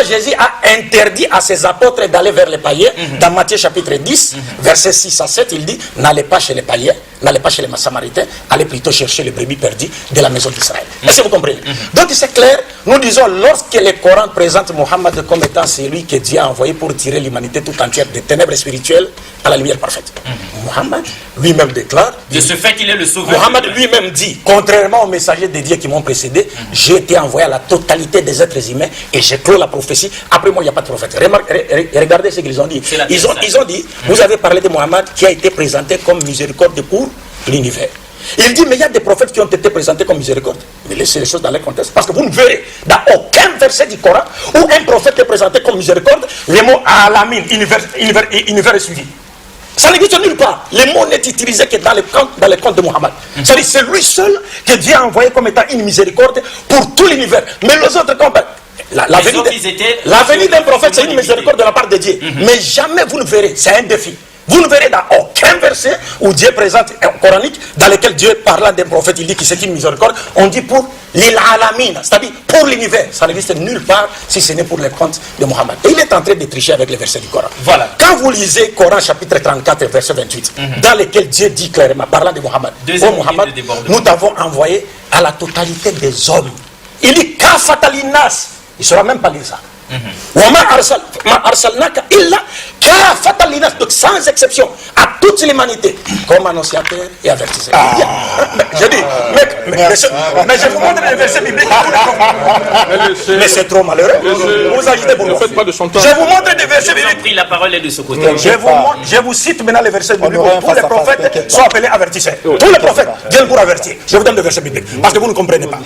Jésus a interdit à ses apôtres d'aller vers les païens. Dans Matthieu chapitre 10, versets 6 à 7, il dit, n'allez pas chez les païens, n'allez pas chez les Samaritains, allez plutôt chercher les brebis perdues de la maison d'Israël. Est-ce que vous comprenez? Donc c'est clair, nous disons, lorsque le Coran présente Mohammed comme étant celui que Dieu a envoyé pour tirer l'humanité tout entière des ténèbres spirituelles à la lumière parfaite. Mohammed lui-même déclare, de ce fait qu'il est le sauveur. Mohammed lui-même dit, contrairement aux messagers de Dieu qui m'ont précédé, j'ai été envoyé à la totalité des êtres humains et j'ai clos la prophétie. Après moi, il n'y a pas de prophète. Regardez ce qu'ils ont dit. Ils ont dit, vous avez parlé de Mohammed qui a été présenté comme miséricorde pour l'univers. Il dit, mais il y a des prophètes qui ont été présentés comme miséricorde. Mais laissez les choses dans leur contexte. Parce que vous ne verrez dans aucun verset du Coran où un prophète est présenté comme miséricorde, le mot Alamin, univers est suivi. Ça n'existe nulle part. Le mot n'est utilisé que dans les contes de Mohammed. C'est-à-dire c'est lui seul que Dieu a envoyé comme étant une miséricorde pour tout l'univers. Mais les autres comptes, la venue d'un prophète, c'est une miséricorde de la part de Dieu. Mais jamais vous ne verrez, c'est un défi. Vous ne verrez dans aucun verset où Dieu présente un coranique dans lequel Dieu, parlant d'un prophète, il dit que c'est une miséricorde. On dit pour l'alamin, c'est-à-dire pour l'univers. Ça n'existe nulle part si ce n'est pour les contes de Mohammed. Et il est en train de tricher avec les versets du Coran. Voilà. Quand vous lisez Coran chapitre 34, verset 28, dans lequel Dieu dit clairement, parlant de Mohammed, ô Mohammed, nous t'avons envoyé à la totalité des hommes. Il dit Kafatalinas. Il ne saura même pas lire ça. Donc sans exception à toute l'humanité comme annonciateur et avertisseur. Je dis, mais je vous montre les versets bibliques. Mais c'est trop malheureux. Vous agitez pour moi. Je vous montre des versets bibliques. La parole est de ce côté. Je vous cite maintenant les versets bibliques. Tous les prophètes sont appelés avertisseurs. Tous les prophètes viennent pour avertir. Je vous donne des versets bibliques parce que vous ne comprenez pas.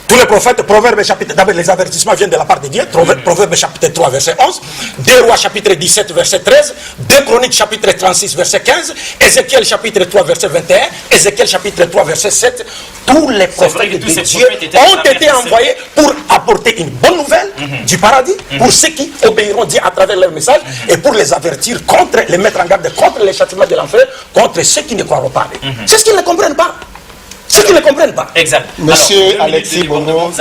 Tous les prophètes, Proverbes chapitre, d'abord les avertissements viennent de la part de Dieu, Proverbes chapitre 3 verset 11, 2 Rois chapitre 17 verset 13, 2 Chroniques chapitre 36 verset 15, Ézéchiel chapitre 3 verset 21, Ézéchiel chapitre 3 verset 7, tous les prophètes de Dieu ont été envoyés pour apporter une bonne nouvelle du paradis pour ceux qui obéiront Dieu à travers leur message et pour les avertir contre, les mettre en garde contre les châtiments de l'enfer, contre ceux qui ne croiront pas. C'est ce qu'ils ne comprennent pas. Ceux qui ne comprennent pas. Exact. Monsieur Alexis Bongo,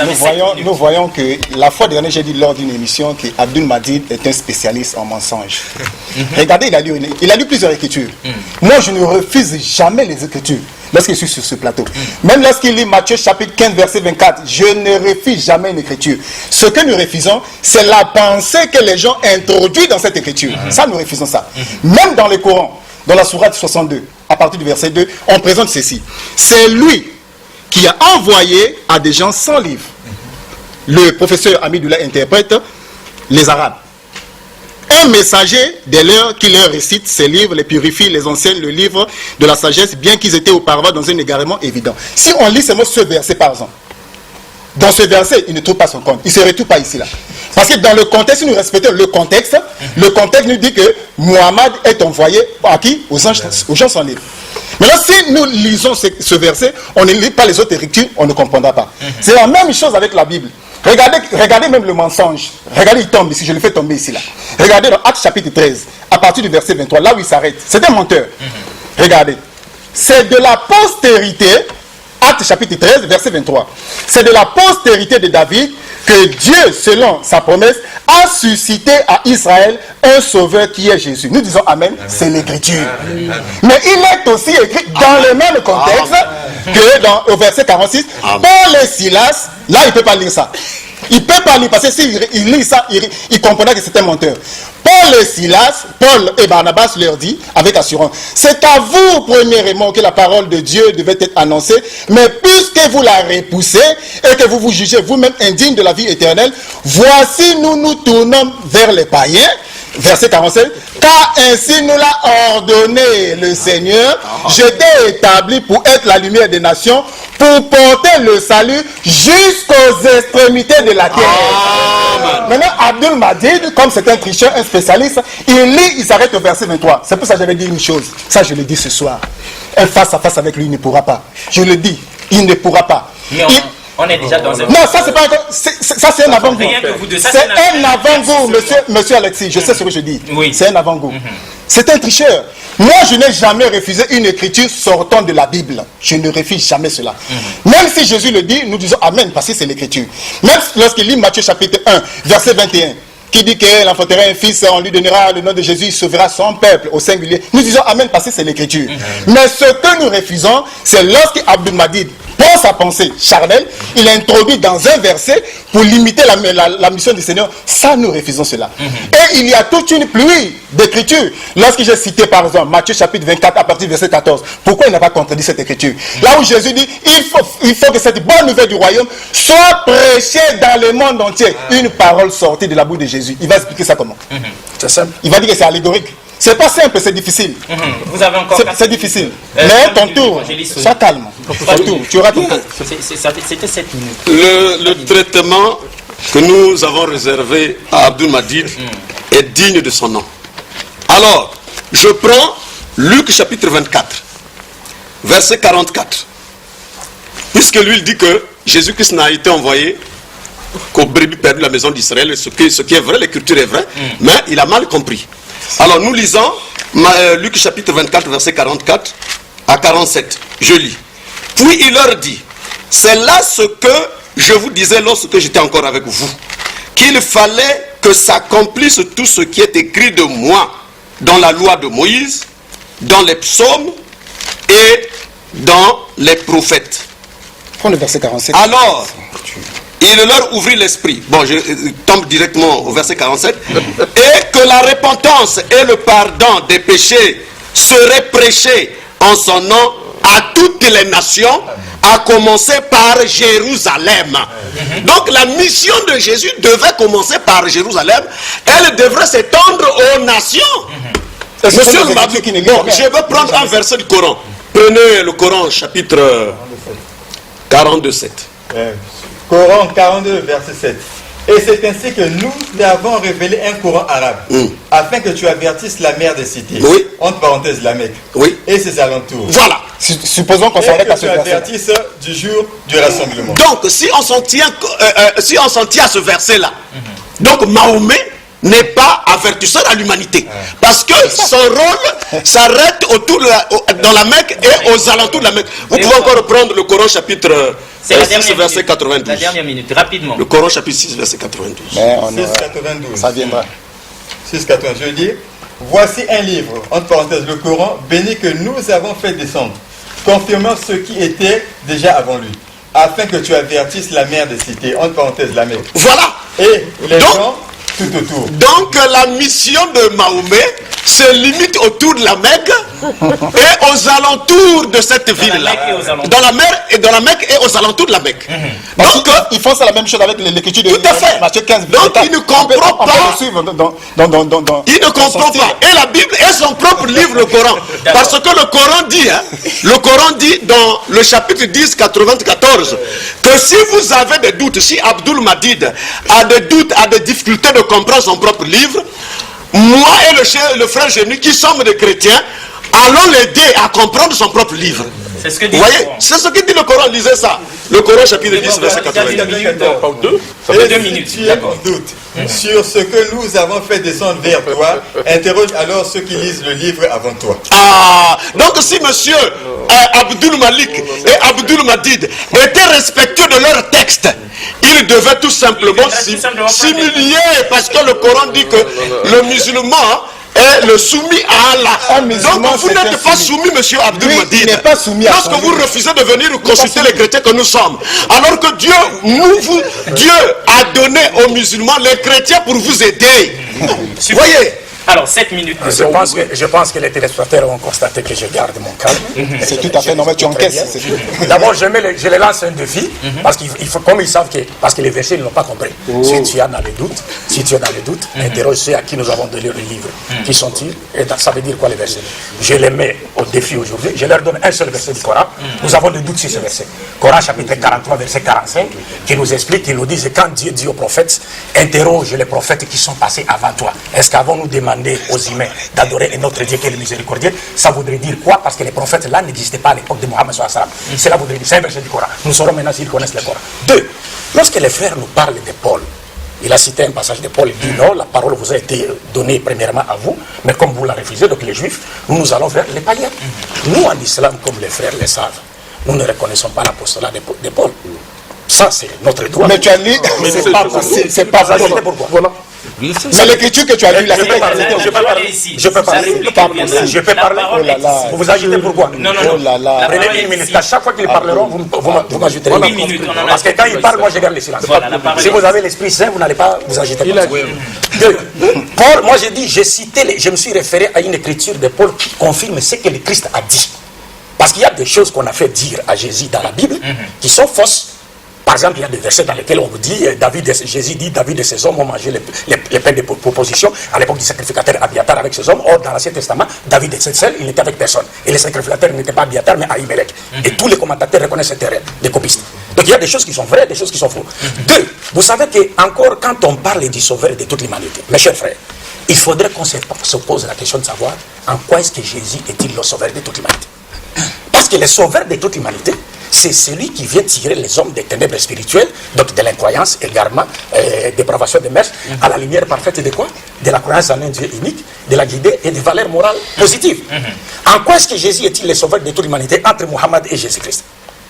nous voyons que la fois dernière, j'ai dit lors d'une émission que Abdul Madid est un spécialiste en mensonges. Regardez, il a lu plusieurs écritures. Moi, je ne refuse jamais les écritures lorsque je suis sur ce plateau. Même lorsqu'il lit Matthieu chapitre 15, verset 24, je ne refuse jamais une écriture. Ce que nous refusons, c'est la pensée que les gens introduisent dans cette écriture. Ça, nous refusons ça. Même dans le Coran, dans la sourate 62, à partir du verset 2, on présente ceci. C'est lui qui a envoyé à des gens sans livre. Le professeur Amidoula interprète les Arabes. Un messager des leurs qui leur récite ces livres, les purifie, les enseigne le livre de la sagesse, bien qu'ils étaient auparavant dans un égarement évident. Si on lit ce verset par exemple, dans ce verset, il ne trouve pas son compte. Il ne se retrouve pas ici là. Parce que dans le contexte, si nous respectons le contexte nous dit que Muhammad est envoyé à qui? Aux gens sans livre. Maintenant, si nous lisons ce verset, on ne lit pas les autres écritures, on ne comprendra pas. C'est la même chose avec la Bible. Regardez même le mensonge. Regardez, il tombe ici, je le fais tomber ici là. Regardez dans Actes chapitre 13, à partir du verset 23, là où il s'arrête. C'est un menteur. Regardez. C'est de la postérité, Actes chapitre 13, verset 23. C'est de la postérité de David que Dieu, selon sa promesse, a suscité à Israël un sauveur qui est Jésus. Nous disons Amen, c'est l'écriture. Mais il est aussi écrit dans le même contexte que au verset 46, Paul et Silas, là il ne peut pas lire ça. Il ne peut pas lire parce que s'il lit ça, il comprendra que c'est un menteur. Paul et Barnabas leur dit avec assurance, c'est à vous premièrement que la parole de Dieu devait être annoncée, mais puisque vous la repoussez et que vous vous jugez vous-même indigne de la vie éternelle, voici nous tournons vers les païens. Verset 47, car ainsi nous l'a ordonné le Seigneur, je t'ai établi pour être la lumière des nations, pour porter le salut jusqu'aux extrémités de la terre. Maintenant, Abdul Madid, comme c'est un tricheur, un spécialiste, il lit, il s'arrête au verset 23. C'est pour ça que j'avais dit une chose. Ça, je le dis ce soir. Un face à face avec lui, il ne pourra pas. Je le dis, il ne pourra pas. On est déjà dans un... Non, ça c'est pas encore... Ça c'est un avant-goût. C'est un avant-goût, monsieur Alexis. Je sais ce que je dis. Oui. C'est un avant-goût. C'est un tricheur. Moi, je n'ai jamais refusé une écriture sortant de la Bible. Je ne refuse jamais cela. Même si Jésus le dit, nous disons Amen, parce que c'est l'écriture. Même lorsqu'il lit Matthieu chapitre 1, verset 21, qui dit qu'elle enfantera un fils, on lui donnera le nom de Jésus, il sauvera son peuple au singulier. Nous disons Amen, parce que c'est l'écriture. Mais ce que nous refusons, c'est lorsqu'Abdul Madid, pour sa pensée charnelle, il introduit dans un verset pour limiter la mission du Seigneur. Ça, nous refusons cela. Et il y a toute une pluie d'écritures. Lorsque j'ai cité par exemple Matthieu chapitre 24 à partir du verset 14, pourquoi il n'a pas contredit cette écriture? Là où Jésus dit, il faut que cette bonne nouvelle du royaume soit prêchée dans le monde entier. Une parole sortie de la bouche de Jésus. Il va expliquer ça comment? C'est simple. Il va dire que c'est allégorique. C'est pas simple, c'est difficile. Vous avez encore... C'est difficile. Mais ton tour, sois calme. Ton tour, tu auras ton tour. C'était 7 minutes. Le traitement que nous avons réservé à Abdul Madid est digne de son nom. Alors, je prends Luc chapitre 24, verset 44. Puisque lui, il dit que Jésus-Christ n'a été envoyé qu'aux brebis perdues de la maison d'Israël, ce qui est vrai, l'écriture est vraie, mais il a mal compris. Alors nous lisons Luc chapitre 24 verset 44 à 47. Je lis. Puis il leur dit, c'est là ce que je vous disais lorsque j'étais encore avec vous, qu'il fallait que s'accomplisse tout ce qui est écrit de moi dans la loi de Moïse, dans les psaumes et dans les prophètes. Prends le verset 47. Alors, il leur ouvrit l'esprit. Bon, je tombe directement au verset 47. Et que la repentance et le pardon des péchés seraient prêchés en son nom à toutes les nations, à commencer par Jérusalem. Donc la mission de Jésus devait commencer par Jérusalem. Elle devrait s'étendre aux nations. Monsieur le Mabou, bon, je veux prendre un verset du Coran. Prenez le Coran, chapitre 42, 7. Coran 42, verset 7. Et c'est ainsi que nous t'avons révélé un Coran arabe, afin que tu avertisses la mère des cités, entre parenthèses la Mecque, et ses alentours. Voilà. Supposons qu'on s'arrête à ce verset. Et que tu avertisses du jour du rassemblement. Donc, si on s'en tient à ce verset-là, donc Mahomet n'est pas avertisseur à l'humanité. Parce que son rôle s'arrête dans la Mecque et aux alentours de la Mecque. Vous pouvez encore reprendre le Coran chapitre 6, verset 92. La dernière minute, rapidement. Le Coran chapitre 6, verset 92. 6,92. Ça viendra. 6,92. Je dis, voici un livre, entre parenthèses, le Coran, béni que nous avons fait descendre, confirmant ce qui était déjà avant lui, afin que tu avertisses la mère des cités, entre parenthèses, la Mecque. Voilà. Et les gens tout autour. Donc la mission de Mahomet se limite autour de la Mecque et aux alentours de cette ville-là. Dans la Mecque et aux alentours de la Mecque. Donc ils font ça la même chose avec l'écriture de Matthieu 15. Donc il ne comprend pas. Il ne comprend pas. Et la Bible est son propre livre, le Coran. Parce que le Coran dit dans le chapitre 10, 94, que si vous avez des doutes, si Abdul Madid a des doutes, a des difficultés de comprendre son propre livre, moi et le frère Génie, qui sommes des chrétiens, allons l'aider à comprendre son propre livre. C'est ce que dit vous voyez, c'est ce que dit le Coran, lisez ça. Le Coran chapitre 10, verset 82. Et 2 minutes. Si tu as un doute sur ce que nous avons fait descendre vers toi, interroge alors ceux qui lisent le livre avant toi. Ah, donc si monsieur Abdul Malik et Abdul Madid étaient respectueux de leur texte, ils devaient tout simplement s'humilier, parce que le Coran dit que le musulman est le soumis à Allah. Donc vous n'êtes pas soumis, monsieur Abdul Madid. Lorsque vous refusez de venir consulter les chrétiens que nous sommes, alors que Dieu a donné aux musulmans les chrétiens pour vous aider. Vous voyez? Alors, 7 minutes. Je pense que les téléspectateurs ont constaté que je garde mon calme. C'est tout à fait normal, tu encaisses. D'abord, je les lance un défi, parce qu'il faut, comme ils savent parce que les versets ne l'ont pas compris. Si tu as dans les doutes, interroge ceux à qui nous avons donné le livre. Qui sont-ils? Et ça veut dire quoi les versets? Je les mets au défi aujourd'hui. Je leur donne un seul verset du Coran. Nous avons des doutes sur ce verset. Coran chapitre 43, verset 45, qui nous explique, qui nous dit, quand Dieu dit aux prophètes, interroge les prophètes qui sont passés avant toi. Est-ce qu'avant nous demander aux humains d'adorer un autre Dieu qui est le miséricordieux? Ça voudrait dire quoi? Parce que les prophètes là n'existaient pas à l'époque de Mohammed sallallahu alayhi wa sallam. Cela voudrait dire, c'est un verset du Coran. Nous saurons maintenant s'ils connaissent le Coran. 2. Lorsque les frères nous parlent de Paul, il a cité un passage de Paul, il dit non, la parole vous a été donnée premièrement à vous, mais comme vous la refusez, donc les juifs, nous allons vers les païens. Nous en islam, comme les frères le savent, nous ne reconnaissons pas l'apostolat de Paul. Ça, c'est notre droit. Mais tu as lu, c'est pas possible. Pourquoi? Voilà. Mais l'écriture que tu as lue, là, je peux parler. Vous vous agitez pourquoi? Non. Prenez une minute. À chaque fois qu'ils parleront, vous m'ajouterez. 8 minutes. Parce que quand ils parlent, moi je garde le silence. Si vous avez l'esprit saint, vous n'allez pas vous agiter. Paul, moi j'ai dit, je me suis référé à une écriture de Paul qui confirme ce que le Christ a dit. Parce qu'il y a des choses qu'on a fait dire à Jésus dans la Bible qui sont fausses. Par exemple, il y a des versets dans lesquels on vous dit, Jésus dit, David et ses hommes ont mangé les pains de proposition à l'époque du sacrificateur Abiatar avec ses hommes. Or, dans l'Ancien Testament, David était seul, il n'était avec personne. Et le sacrificateur n'était pas Abiatar, mais Ahimelech. Et tous les commentateurs reconnaissent cette erreur, des copistes. Donc il y a des choses qui sont vraies, des choses qui sont fausses. 2. Vous savez que encore quand on parle du sauveur de toute l'humanité, mes chers frères, il faudrait qu'on se pose la question de savoir en quoi est-ce que Jésus est-il le sauveur de toute l'humanité. Parce que le sauveur de toute l'humanité, c'est celui qui vient tirer les hommes des ténèbres spirituelles, donc de l'incroyance, égarement, dépravation des mœurs, à la lumière parfaite de quoi? De la croyance en un Dieu unique, de la guider et des valeurs morales positives. En quoi est-ce que Jésus est-il le sauveur de toute l'humanité entre Mohammed et Jésus-Christ?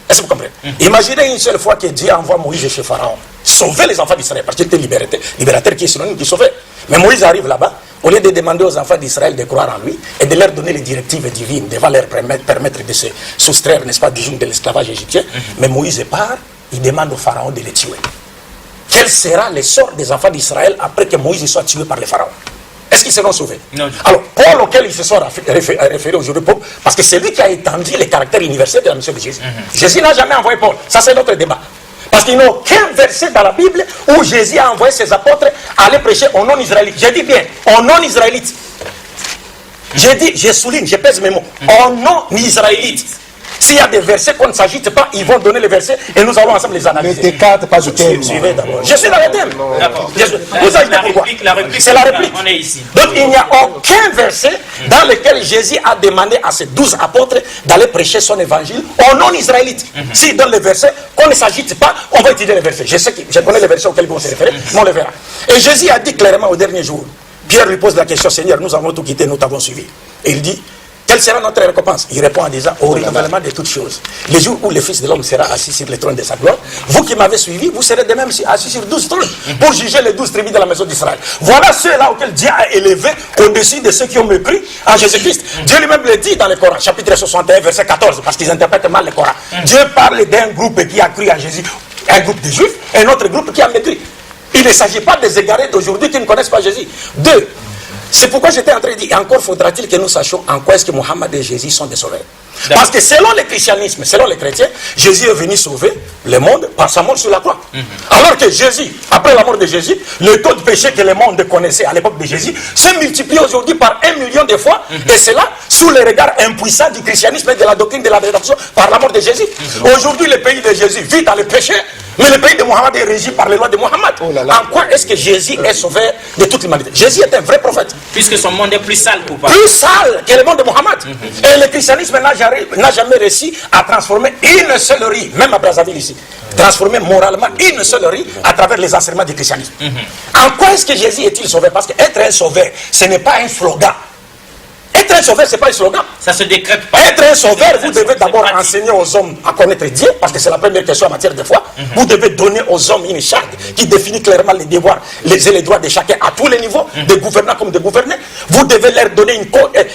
Est-ce que vous comprenez? Imaginez une seule fois que Dieu envoie Moïse chez Pharaon, sauver les enfants d'Israël, parce qu'il était libérateur qui est synonyme de sauver. Mais Moïse arrive là-bas, au lieu de demander aux enfants d'Israël de croire en lui et de leur donner les directives divines, de leur permettre de se soustraire, n'est-ce pas, du joug de l'esclavage égyptien, mais Moïse part, il demande au Pharaon de les tuer. Quel sera le sort des enfants d'Israël après que Moïse soit tué par le Pharaon? Est-ce qu'ils seront sauvés? Non. Alors, Paul, auquel ils se sont référés aujourd'hui, parce que c'est lui qui a étendu les caractères universels de la mission de Jésus. Jésus n'a jamais envoyé Paul. Ça, c'est notre débat. Parce qu'il n'y a aucun verset dans la Bible où Jésus a envoyé ses apôtres à aller prêcher aux non-israélites. Je dis bien, aux non-israélites. Je souligne, je pèse mes mots. Aux non-israélites. S'il y a des versets qu'on ne s'agite pas, ils vont donner les versets et nous allons ensemble les analyser. Ne t'écarte pas du thème. Suivez d'abord. Je suis dans le thème. Vous savez pourquoi? C'est la réplique. On est ici. Donc il n'y a aucun verset dans lequel Jésus a demandé à ses 12 apôtres d'aller prêcher son évangile aux non-israélites. S'il donne les versets, qu'on ne s'agite pas, on va étudier les versets. Je connais les versets auxquels vous se référez, mais on les verra. Et Jésus a dit clairement au dernier jour, Pierre lui pose la question, Seigneur, nous avons tout quitté, nous t'avons suivi. Et il dit, quelle sera notre récompense? Il répond en disant, au renouvellement de toutes choses. Le jour où le Fils de l'homme sera assis sur le trône de sa gloire, vous qui m'avez suivi, vous serez de même assis sur 12 trônes pour juger les 12 tribus de la maison d'Israël. Voilà ceux-là auxquels Dieu a élevé au-dessus de ceux qui ont mépris en Jésus-Christ. Dieu lui-même le dit dans le Coran, chapitre 61, verset 14, parce qu'ils interprètent mal le Coran. Dieu parle d'un groupe qui a cru en Jésus, un groupe de Juifs, et un autre groupe qui a mépris. Il ne s'agit pas des égarés d'aujourd'hui qui ne connaissent pas Jésus. Deux, c'est pourquoi j'étais en train de dire, encore faudra-t-il que nous sachions en quoi est-ce que Mohammed et Jésus sont des sauveurs. Parce que selon le christianisme, selon les chrétiens, Jésus est venu sauver le monde par sa mort sur la croix. Alors que Jésus, après la mort de Jésus, le taux de péché que le monde connaissait à l'époque de Jésus s'est multiplié aujourd'hui par 1 million de fois, et cela sous le regard impuissant du christianisme et de la doctrine de la rédemption par la mort de Jésus. Aujourd'hui, le pays de Jésus vit dans le péché, mais le pays de Mohammed est régi par les lois de Mohammed. En quoi est-ce que Jésus est sauveur de toute l'humanité? Jésus est un vrai prophète. Puisque son monde est plus sale ou pas? Plus sale que le monde de Mohammed. Et le christianisme n'a jamais réussi à transformer une seule rue, même à Brazzaville ici, transformer moralement une seule rue à travers les enseignements du christianisme. En quoi est-ce que Jésus est-il sauveur? Parce qu'être un sauveur, ce n'est pas un slogan. Être un sauveur, ce n'est pas un slogan. Ça se décrète pas. Être un sauveur, vous devez d'abord enseigner aux hommes à connaître Dieu, parce que c'est la première question en matière de foi. Vous devez donner aux hommes une charte qui définit clairement les devoirs et les droits de chacun à tous les niveaux, des gouvernants comme des gouvernés. Vous devez leur donner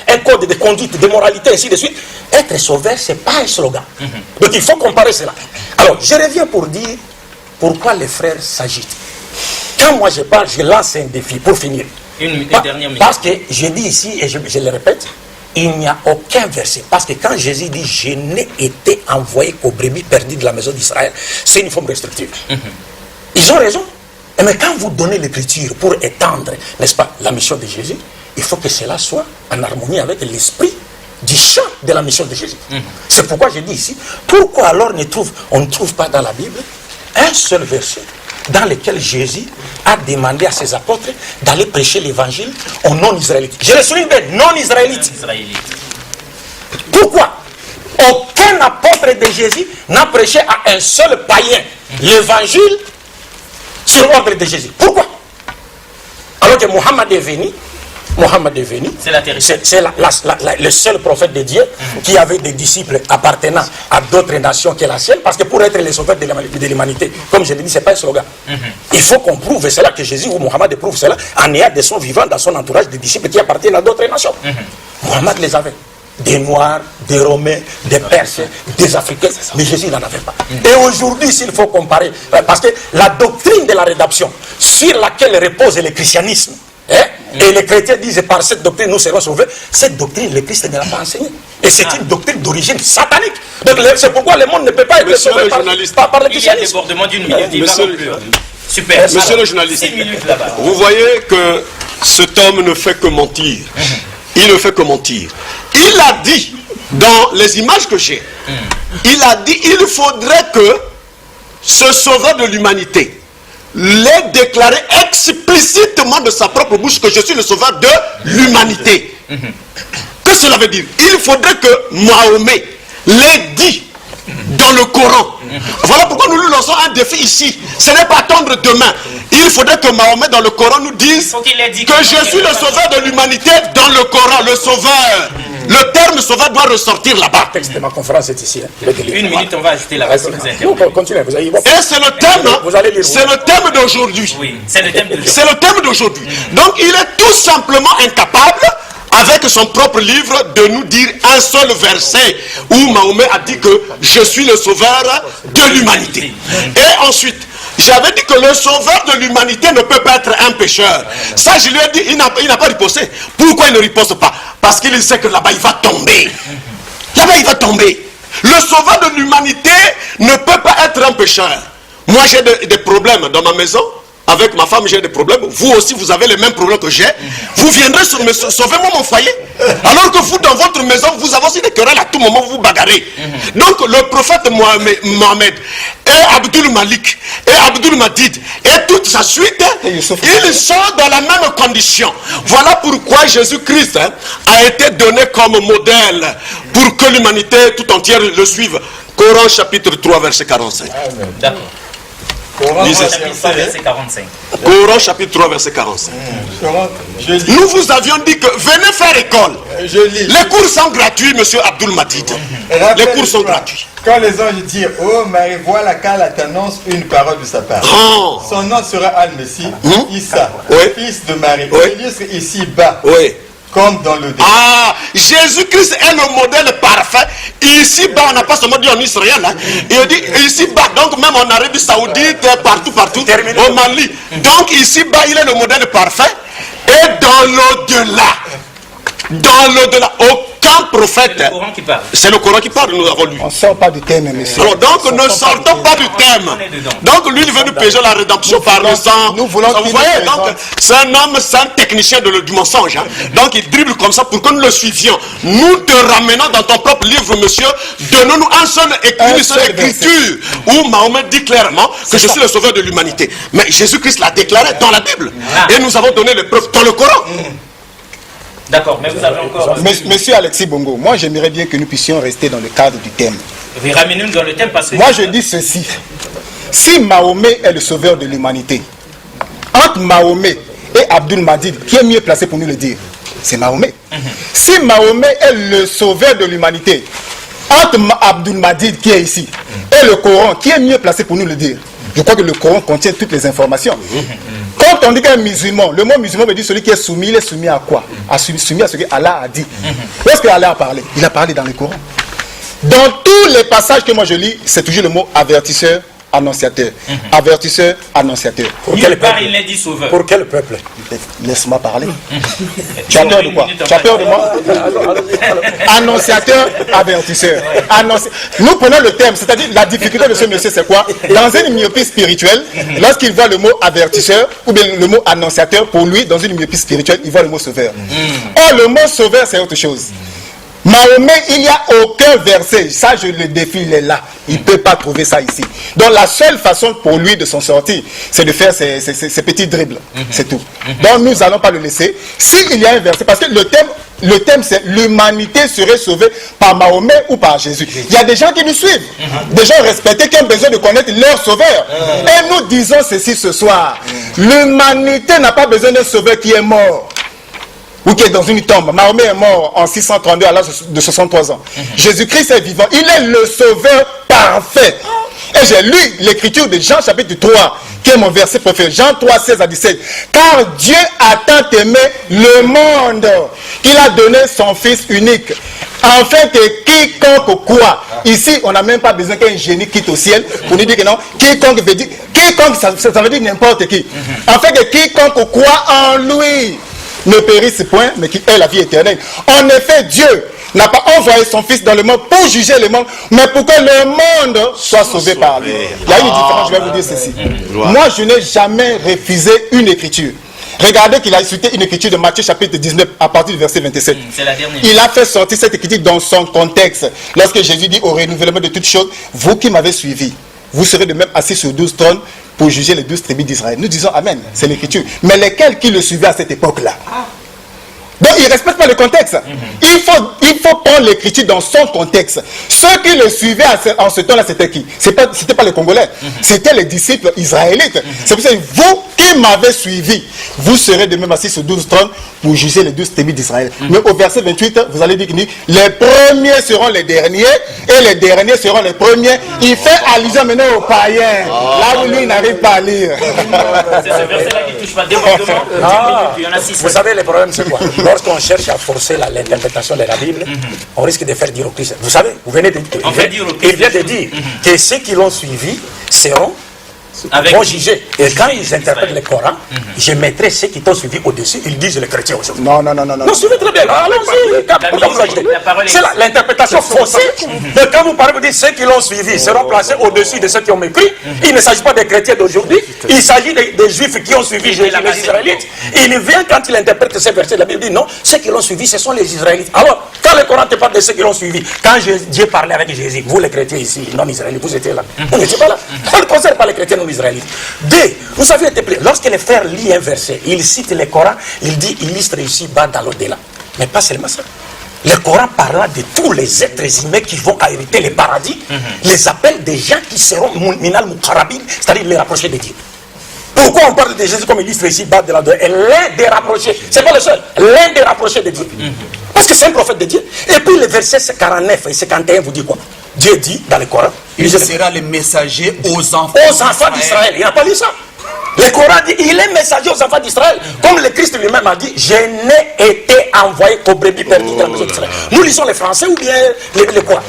un code de conduite, de moralité, ainsi de suite. Être sauveur, ce n'est pas un slogan. Donc il faut comparer cela. Alors, je reviens pour dire pourquoi les frères s'agitent. Quand moi je parle, je lance un défi pour finir. Une dernière minute. Parce que je dis ici, et je le répète, il n'y a aucun verset. Parce que quand Jésus dit « Je n'ai été envoyé qu'aux brebis perdues de la maison d'Israël », c'est une forme restrictive. Ils ont raison. Mais quand vous donnez l'écriture pour étendre, n'est-ce pas, la mission de Jésus, il faut que cela soit en harmonie avec l'esprit du champ de la mission de Jésus. C'est pourquoi je dis ici, pourquoi alors on ne trouve pas dans la Bible un seul verset dans lequel Jésus a demandé à ses apôtres d'aller prêcher l'évangile aux non-israélites. Je le souligne bien, non-israélites. Pourquoi aucun apôtre de Jésus n'a prêché à un seul païen l'évangile sur l'ordre de Jésus? Pourquoi? Alors que Mohammed est venu, c'est le seul prophète de Dieu qui avait des disciples appartenant à d'autres nations que la sienne, parce que pour être le sauveur de l'humanité, comme je l'ai dit, ce n'est pas un slogan. Il faut qu'on prouve cela, que Jésus ou Mohammed prouve cela en ayant de son vivant dans son entourage des disciples qui appartiennent à d'autres nations. Mohammed les avait. Des Noirs, des Romains, des Perses, des Africains, mais Jésus n'en avait pas. Et aujourd'hui, s'il faut comparer, parce que la doctrine de la rédemption sur laquelle repose le christianisme, et les chrétiens disent par cette doctrine nous serons sauvés, cette doctrine le Christ ne l'a pas enseignée. Et c'est une doctrine d'origine satanique. Donc c'est pourquoi le monde ne peut pas être sauvé par le christianisme. Il y a un débordement d'une minute, il va conclure. Super. Monsieur le journaliste, vous voyez que cet homme ne fait que mentir. Il ne fait que mentir. Il a dit, dans les images que j'ai, il a dit, il faudrait que ce sauveur de l'humanité l'ait déclaré explicitement de sa propre bouche que je suis le sauveur de l'humanité. Que cela veut dire? Il faudrait que Mahomet l'ait dit dans le Coran. Voilà pourquoi nous lui lançons un défi ici. Ce n'est pas attendre demain. Il faudrait que Mahomet dans le Coran nous dise que je suis le sauveur de l'humanité dans le Coran, le sauveur. Le terme sauveur doit ressortir là-bas. Le texte de ma conférence est ici. Une minute, on va ajouter la reste. Continuez, vous allez voir. Et c'est le thème, c'est le thème d'aujourd'hui. Oui, c'est le thème d'aujourd'hui. C'est le thème d'aujourd'hui. Donc il est tout simplement incapable, avec son propre livre, de nous dire un seul verset où Mahomet a dit que je suis le sauveur de l'humanité. Et ensuite, j'avais dit que le sauveur de l'humanité ne peut pas être un pécheur. Ça, je lui ai dit, il n'a pas riposté. Pourquoi il ne riposte pas? Parce qu'il sait que là-bas, il va tomber. Là-bas, il va tomber. Le sauveur de l'humanité ne peut pas être un pécheur. Moi, j'ai des problèmes dans ma maison. avec ma femme, j'ai des problèmes. Vous aussi, vous avez les mêmes problèmes que j'ai. Vous viendrez me sauver moi mon foyer. Alors que vous, dans votre maison, vous avez aussi des querelles à tout moment, vous vous bagarrez. Donc, le prophète Mohamed et Abdul Malik et Abdul Madid et toute sa suite, ils sont dans la même condition. Voilà pourquoi Jésus-Christ a été donné comme modèle pour que l'humanité tout entière le suive. Coran chapitre 3, verset 45. D'accord. Coran chapitre 3, verset 45. Coran chapitre 3, verset 45. Nous vous avions dit que venez faire école. Les cours sont gratuits, monsieur Abdul Madid. Les cours sont gratuits. Quand les anges disent, oh Marie, voilà qu'Allah t'annonce une parole de sa part. Son nom sera Al-Messie, Issa, fils de Marie. Il ici-bas. Comme dans le début. Jésus-Christ est le modèle parfait. Ici-bas, on n'a pas seulement dit en Israël. Il dit ici-bas, donc même en Arabie Saoudite, partout, au Mali. Donc ici-bas, il est le modèle parfait. Et dans l'au-delà, aucun prophète. C'est le Coran qui parle, nous avons lu. On ne sort pas du thème, monsieur. Alors donc, ne sortons pas du thème. Donc, lui, il veut nous payer la rédemption par le sang. Nous voulons vous voyez, donc, c'est un homme, c'est un technicien du mensonge. Donc, il dribble comme ça pour que nous le suivions. Nous te ramenons dans ton propre livre, monsieur. Donne-nous une seule écriture où Mahomet dit clairement que je suis le sauveur de l'humanité. Mais Jésus-Christ l'a déclaré dans la Bible. Et nous avons donné les preuves dans le Coran. D'accord, mais vous avez encore... Monsieur Alexis Bongo, moi j'aimerais bien que nous puissions rester dans le cadre du thème. Vous ramenez-nous dans le thème parce que... Moi je dis ceci. Si Mahomet est le sauveur de l'humanité, entre Mahomet et Abdul Madid, qui est mieux placé pour nous le dire? C'est Mahomet. Si Mahomet est le sauveur de l'humanité, entre Abdul Madid qui est ici et le Coran, qui est mieux placé pour nous le dire? Je crois que le Coran contient toutes les informations. Quand on dit qu'un musulman, le mot musulman veut dire celui qui est soumis, il est soumis à quoi? Soumis à ce que Allah a dit. Où est-ce que Allah a parlé? Il a parlé dans le Coran. Dans tous les passages que moi je lis, c'est toujours le mot avertisseur, annonciateur. Avertisseur, annonciateur. Il n'est dit sauveur. Pour quel peuple? Laisse-moi parler. Tu as peur de quoi? Tu as peur de moi? Annonciateur, avertisseur. Nous prenons le thème, c'est-à-dire la difficulté de ce monsieur, c'est quoi? Dans une myopie spirituelle, lorsqu'il voit le mot avertisseur ou bien le mot annonciateur, pour lui, dans une myopie spirituelle, il voit le mot sauveur. Or, le mot sauveur, c'est autre chose. Mahomet, il n'y a aucun verset, ça je le défie, il est là, il ne peut pas trouver ça ici. Donc la seule façon pour lui de s'en sortir, c'est de faire ces petits dribbles, c'est tout. Donc nous n'allons pas le laisser. S'il y a un verset, parce que le thème c'est l'humanité serait sauvée par Mahomet ou par Jésus. Il y a des gens qui nous suivent, des gens respectés qui ont besoin de connaître leur sauveur. Et nous disons ceci ce soir, l'humanité n'a pas besoin d'un sauveur qui est mort ou qui est dans une tombe. Mahomet est mort en 632 à l'âge de 63 ans. Jésus-Christ est vivant. Il est le sauveur parfait. Et j'ai lu l'écriture de Jean chapitre 3, qui est mon verset préféré. Jean 3, 16 à 17. Car Dieu a tant aimé le monde qu'il a donné son Fils unique. Afin que quiconque croit. Ici, on n'a même pas besoin qu'un génie quitte au ciel pour nous dire que non. Quiconque veut dire, ça veut dire n'importe qui. Afin que quiconque croit en lui ne périsse point, mais qui ait la vie éternelle. En effet, Dieu n'a pas envoyé son Fils dans le monde pour juger le monde, mais pour que le monde soit sauvé par lui. Il y a une différence, je vais vous dire ceci. Moi, je n'ai jamais refusé une écriture. Regardez qu'il a cité une écriture de Matthieu chapitre 19 à partir du verset 27. Il a fait sortir cette écriture dans son contexte. Lorsque Jésus dit au renouvellement de toutes choses, vous qui m'avez suivi, vous serez de même assis sur 12 trônes pour juger les 12 tribus d'Israël. Nous disons Amen, c'est l'écriture. Mais lesquels qui le suivaient à cette époque-là? Donc il ne respecte pas le contexte. Il faut prendre l'écriture dans son contexte. Ceux qui le suivaient en ce temps-là, c'était qui? C'était pas les Congolais. C'était les disciples israélites. C'est pour ça que vous qui m'avez suivi, vous serez de même assis sur 12 trônes pour juger les 12 tribus d'Israël. Mais au verset 28, vous allez dire que les premiers seront les derniers et les derniers seront les premiers. Il fait allusion maintenant aux païens. Là où lui il n'arrive pas à lire. C'est ce verset-là qui touche pas développement. Vous savez, le problème c'est quoi? Lorsqu'on cherche à forcer l'interprétation de la Bible, on risque de faire dire au Christ. Vous savez, vous venez de dire, il vient de dire que ceux qui l'ont suivi seront vont juger. Et quand ils interprètent le Coran, je mettrai ceux qui t'ont suivi au-dessus, ils disent les chrétiens aujourd'hui. Non. Non, suivez très bien. Allons-y. C'est l'interprétation faussée. Donc quand vous parlez, vous dites ceux qui l'ont suivi seront placés au-dessus de ceux qui ont mépris. Il ne s'agit pas des chrétiens d'aujourd'hui. Il s'agit des juifs qui ont suivi Jésus, les Israélites. Il vient quand il interprète ces versets de la Bible, il dit non, ceux qui l'ont suivi, ce sont les Israélites. Alors, quand le Coran te parle de ceux qui l'ont suivi, quand Dieu parlait avec Jésus, vous les chrétiens ici, non-israélites, vous étiez là. Vous n'étiez pas là. Ça ne concerne pas les chrétiens non-israélites. Deux, vous avez été plaît. Lorsque les frères lit un verset, il cite le Coran, il dit, il liste ici-bas dans l'au-delà. Mais pas seulement ça. Le Coran parlant de tous les êtres humains qui vont hériter le paradis, les appelle des gens qui seront minal mukarabin, c'est-à-dire les rapprochés de Dieu. Pourquoi on parle de Jésus comme il illustre ici-bas de l'au-delà? L'un des rapprochés, c'est pas le seul, l'un des rapprochés de Dieu. Parce que c'est un prophète de Dieu. Et puis les versets 49 et 51 vous dit quoi? Dieu dit dans le Coran, il sera le messager aux enfants d'Israël. Il n'a pas dit ça. Le Coran dit, il est messager aux enfants d'Israël. Comme le Christ lui-même a dit, je n'ai été envoyé qu'aux brebis perdues de la maison d'Israël. Nous lisons les Français ou bien les quoi?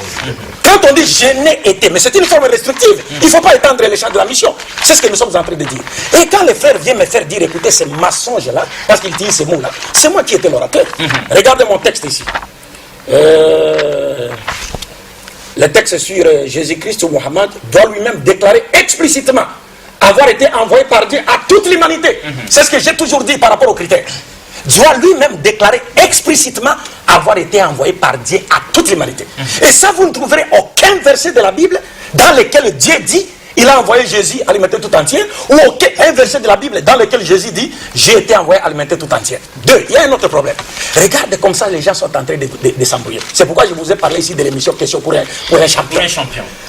Quand on dit je n'ai été, mais c'est une forme restrictive. Il ne faut pas étendre les champs de la mission. C'est ce que nous sommes en train de dire. Et quand les frères viennent me faire dire, écoutez, ces mensonges-là, parce qu'ils disent ces mots-là, c'est moi qui étais l'orateur. Regardez mon texte ici. Le texte sur Jésus-Christ ou Mohammed doit lui-même déclarer explicitement avoir été envoyé par Dieu à toute l'humanité. C'est ce que j'ai toujours dit par rapport aux critères. Doit lui-même déclarer explicitement avoir été envoyé par Dieu à toute l'humanité. Et ça, vous ne trouverez aucun verset de la Bible dans lequel Dieu dit il a envoyé Jésus alimenter tout entier, ou un verset de la Bible dans lequel Jésus dit j'ai été envoyé alimenter tout entier. Deux, il y a un autre problème. Regardez comme ça les gens sont en train de s'embrouiller. C'est pourquoi je vous ai parlé ici de l'émission Question pour un champion.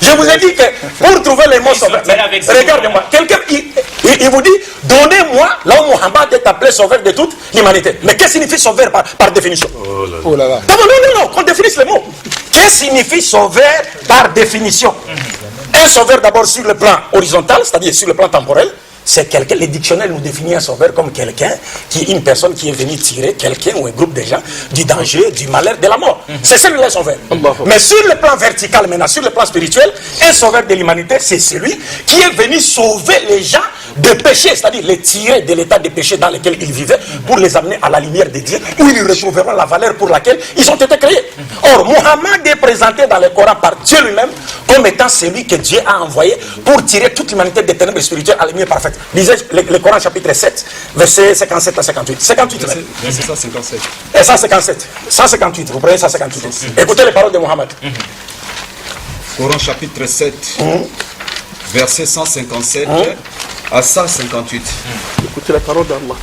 Je vous ai dit que pour trouver les mots sauveurs, regardez-moi, quelqu'un il vous dit donnez-moi là où Mohammed est appelé sauveur de toute l'humanité. Mais qu'est-ce que signifie sauveur par définition? Oh là là. Non, qu'on définisse les mots. Qu'est-ce que signifie sauveur par définition? Un sauveur d'abord sur le plan horizontal, c'est-à-dire sur le plan temporel, c'est quelqu'un, les dictionnaires nous définissent un sauveur comme quelqu'un qui est une personne qui est venue tirer quelqu'un ou un groupe de gens du danger, du malheur, de la mort. C'est celui-là le sauveur. Mais sur le plan vertical maintenant, sur le plan spirituel, un sauveur de l'humanité, c'est celui qui est venu sauver les gens de péché, c'est-à-dire les tirer de l'état de péché dans lequel ils vivaient pour les amener à la lumière de Dieu, où ils retrouveront la valeur pour laquelle ils ont été créés. Or, Mohammed est présenté dans le Coran par Dieu lui-même comme étant celui que Dieu a envoyé pour tirer toute l'humanité des ténèbres spirituelles à la lumière parfaite. Lisez le Coran chapitre 7, versets 57 à 58. 58 même. C'est ça, 57. Et 157. 158, vous prenez 158. Écoutez les paroles de Mohammed. Coran chapitre 7, verset 157 à 158. Écoutez la parole d'Allah.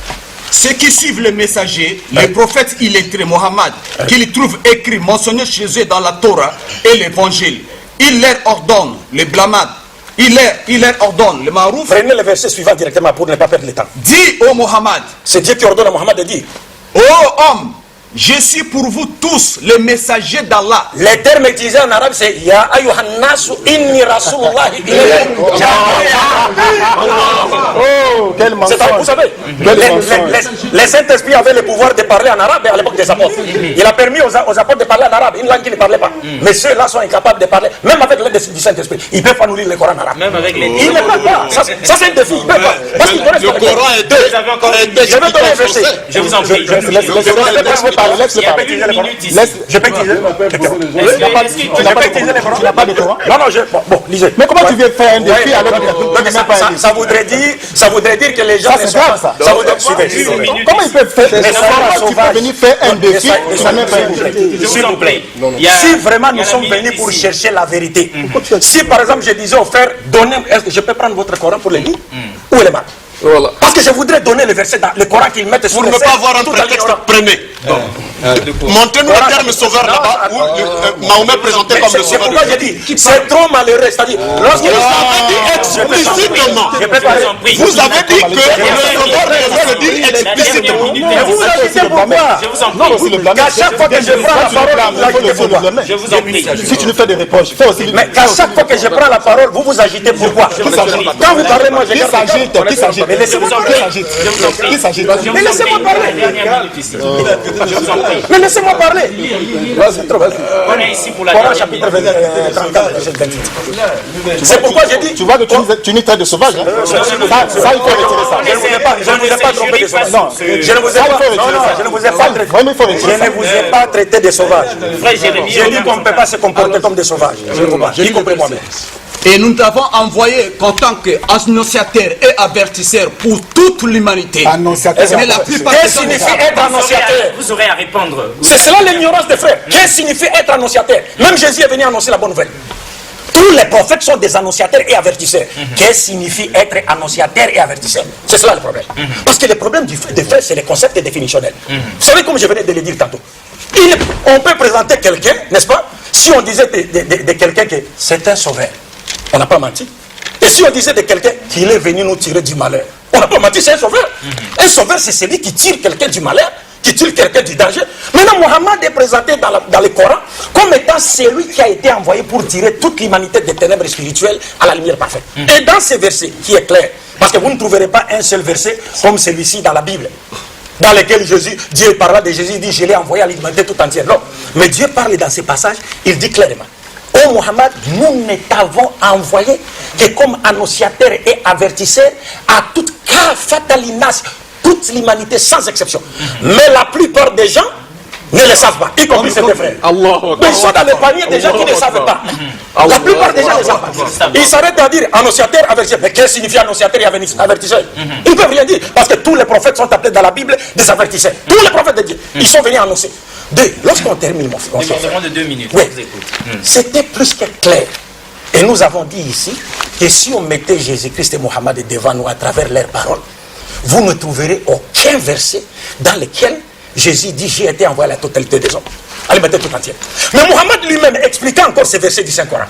Ceux qui suivent le messager, les prophètes illettrés, Mohammed, qu'ils trouvent écrit, mentionné chez eux dans la Torah et l'évangile, il leur ordonne les blâmades. Il leur ordonne le marouf. Prenez le verset suivant directement pour ne pas perdre le temps. Dis au Mohammed. C'est Dieu qui ordonne à Mohammed de dire. Ô homme, je suis pour vous tous les messagers d'Allah. Le terme utilisé en arabe c'est Ya ayyuhan nasu inni rasulullah ilaykum. Oh, quel mensonge. Vous savez, le Saint-Esprit avait le pouvoir de parler en arabe à l'époque des apôtres. Il a permis aux apôtres de parler en arabe, une langue qu'ils ne parlaient pas. Mais ceux-là sont incapables de parler, même avec l'aide du Saint-Esprit. Ils ne peuvent pas nous lire le Coran en arabe. Même avec les... Ils ne peuvent pas. Ça c'est un défi. Ils ne peuvent pas. Parce qu'ils connaissent le Coran est deux. Je vais donner un verset. Je vous en prie. Je peux utiliser. Tu n'as pas de Coran? Non, bon, lisez. Mais comment tu veux faire un défi alors que ça voudrait dire que les gens ne sont pas. Ça voudrait dire. Comment ils peuvent faire? Tu peux venir faire un défi. S'il vous plaît. Si vraiment nous sommes venus pour chercher la vérité. Si par exemple je disais aux frères, donnez, est-ce que je peux prendre votre Coran pour le lire? Où est le mal? Voilà. Parce que je voudrais donner le verset dans le Coran qu'ils mettent sur le. Pour ne pas avoir un prétexte, prenez. Montrez-nous le terme sauveur là-bas où Mahomet présenté comme le sauveur. C'est pourquoi j'ai dit, c'est trop malheureux. C'est-à-dire, lorsqu'il explicitement, vous avez dit que le sauveur devait le dire explicitement. Mais vous avez pourquoi? Je vous en prie. Qu'à chaque fois que je prends la parole, je vous en prie. Si tu nous fais des réponses, fais aussi. Mais qu'à chaque fois que je prends la parole, vous vous agitez pourquoi? Quand vous parlez, moi je garde. Qui s'agite? Mais laissez-moi parler. Qui s'agite? Mais laissez-moi parler. Mais laissez-moi parler. On est ici pour la Coran chapitre 34, verset 28. C'est pourquoi j'ai dit... Tu vois que tu nous traites de sauvages. Ça, il faut retirer ça. Je ne vous ai pas trompé de sauvage. Non, je ne vous ai pas traité de sauvage. J'ai dit qu'on ne peut pas se comporter comme des sauvages. J'ai dit compris moi-même. Et nous t'avons envoyé en tant qu'annonciateur et avertisseur pour toute l'humanité. Mais la plupart qu'est-ce que signifie être annonciateur? Vous aurez à répondre. C'est cela l'ignorance des frères. Qu'est-ce que signifie être annonciateur? Même Jésus est venu annoncer la bonne nouvelle. Tous les prophètes sont des annonciateurs et avertisseurs. Qu'est-ce que signifie être annonciateur et avertisseur? C'est cela le problème. Parce que le problème des frères, c'est les concepts définitionnels. Vous savez, comme je venais de le dire tantôt, on peut présenter quelqu'un, n'est-ce pas? Si on disait de quelqu'un que c'est un sauveur, on n'a pas menti. Et si on disait de quelqu'un qu'il est venu nous tirer du malheur, on n'a pas menti, c'est un sauveur. Un sauveur, c'est celui qui tire quelqu'un du malheur, qui tire quelqu'un du danger. Maintenant, Mohammed est présenté dans le Coran comme étant celui qui a été envoyé pour tirer toute l'humanité des ténèbres spirituelles à la lumière parfaite. Et dans ce verset qui est clair, parce que vous ne trouverez pas un seul verset comme celui-ci dans la Bible, dans lequel Dieu parla de Jésus, il dit je l'ai envoyé à l'humanité tout entière. Non, mais Dieu parle dans ces passages, il dit clairement: ô Mohammed, nous ne t'avons envoyé que comme annonciateur et avertisseur à toute fatalinas, toute l'humanité sans exception. Mais la plupart des gens ne le savent pas, y compris ses frères. Mais ils sont dans le panier des gens qui ne savent pas. La plupart des gens ne savent pas. Ils s'arrêtent à dire annonciateur, avertisseur. Mais qu'est-ce que signifie annonciateur et avertisseur? Ils ne peuvent rien dire, parce que tous les prophètes sont appelés dans la Bible des avertisseurs. Tous les prophètes de Dieu, ils sont venus annoncer. Lorsqu'on termine, mon frère, de 2 minutes. Oui, c'était plus que clair. Et nous avons dit ici que si on mettait Jésus-Christ et Mohammed devant nous à travers leurs paroles, vous ne trouverez aucun verset dans lequel Jésus dit j'ai été envoyé à la totalité des hommes, à l'humanité tout entière. Mais Mohammed lui-même expliquait encore ces versets du Saint-Coran.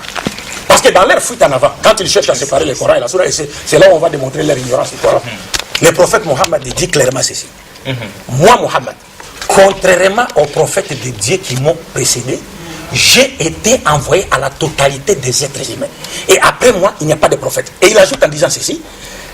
Parce que dans leur fuite en avant, quand ils cherchent à séparer le Coran et la Sourate, c'est là où on va démontrer leur ignorance du Coran. Le prophète Mohammed dit clairement ceci: moi, Mohammed, contrairement aux prophètes de Dieu qui m'ont précédé, j'ai été envoyé à la totalité des êtres humains. Et après moi, il n'y a pas de prophète. Et il ajoute en disant ceci: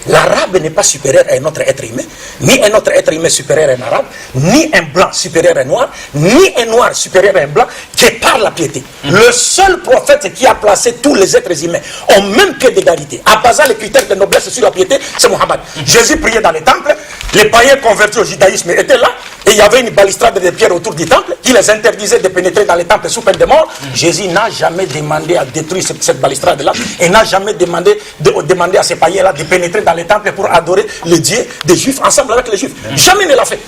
l'arabe n'est pas supérieur à un autre être humain, ni un autre être humain supérieur à un arabe, ni un blanc supérieur à un noir, ni un noir supérieur à un blanc, que par la piété. Le seul prophète qui a placé tous les êtres humains au même pied d'égalité, en basant les critères de noblesse sur la piété, c'est Mohammed. Jésus priait dans les temples, les païens convertis au judaïsme étaient là, et il y avait une balustrade de pierre autour du temple qui les interdisait de pénétrer dans les temples sous peine de mort. Jésus n'a jamais demandé à détruire cette balustrade-là, et n'a jamais demandé à ces païens-là de pénétrer dans les temples pour adorer le Dieu des Juifs ensemble avec les Juifs. Jamais ne l'a fait.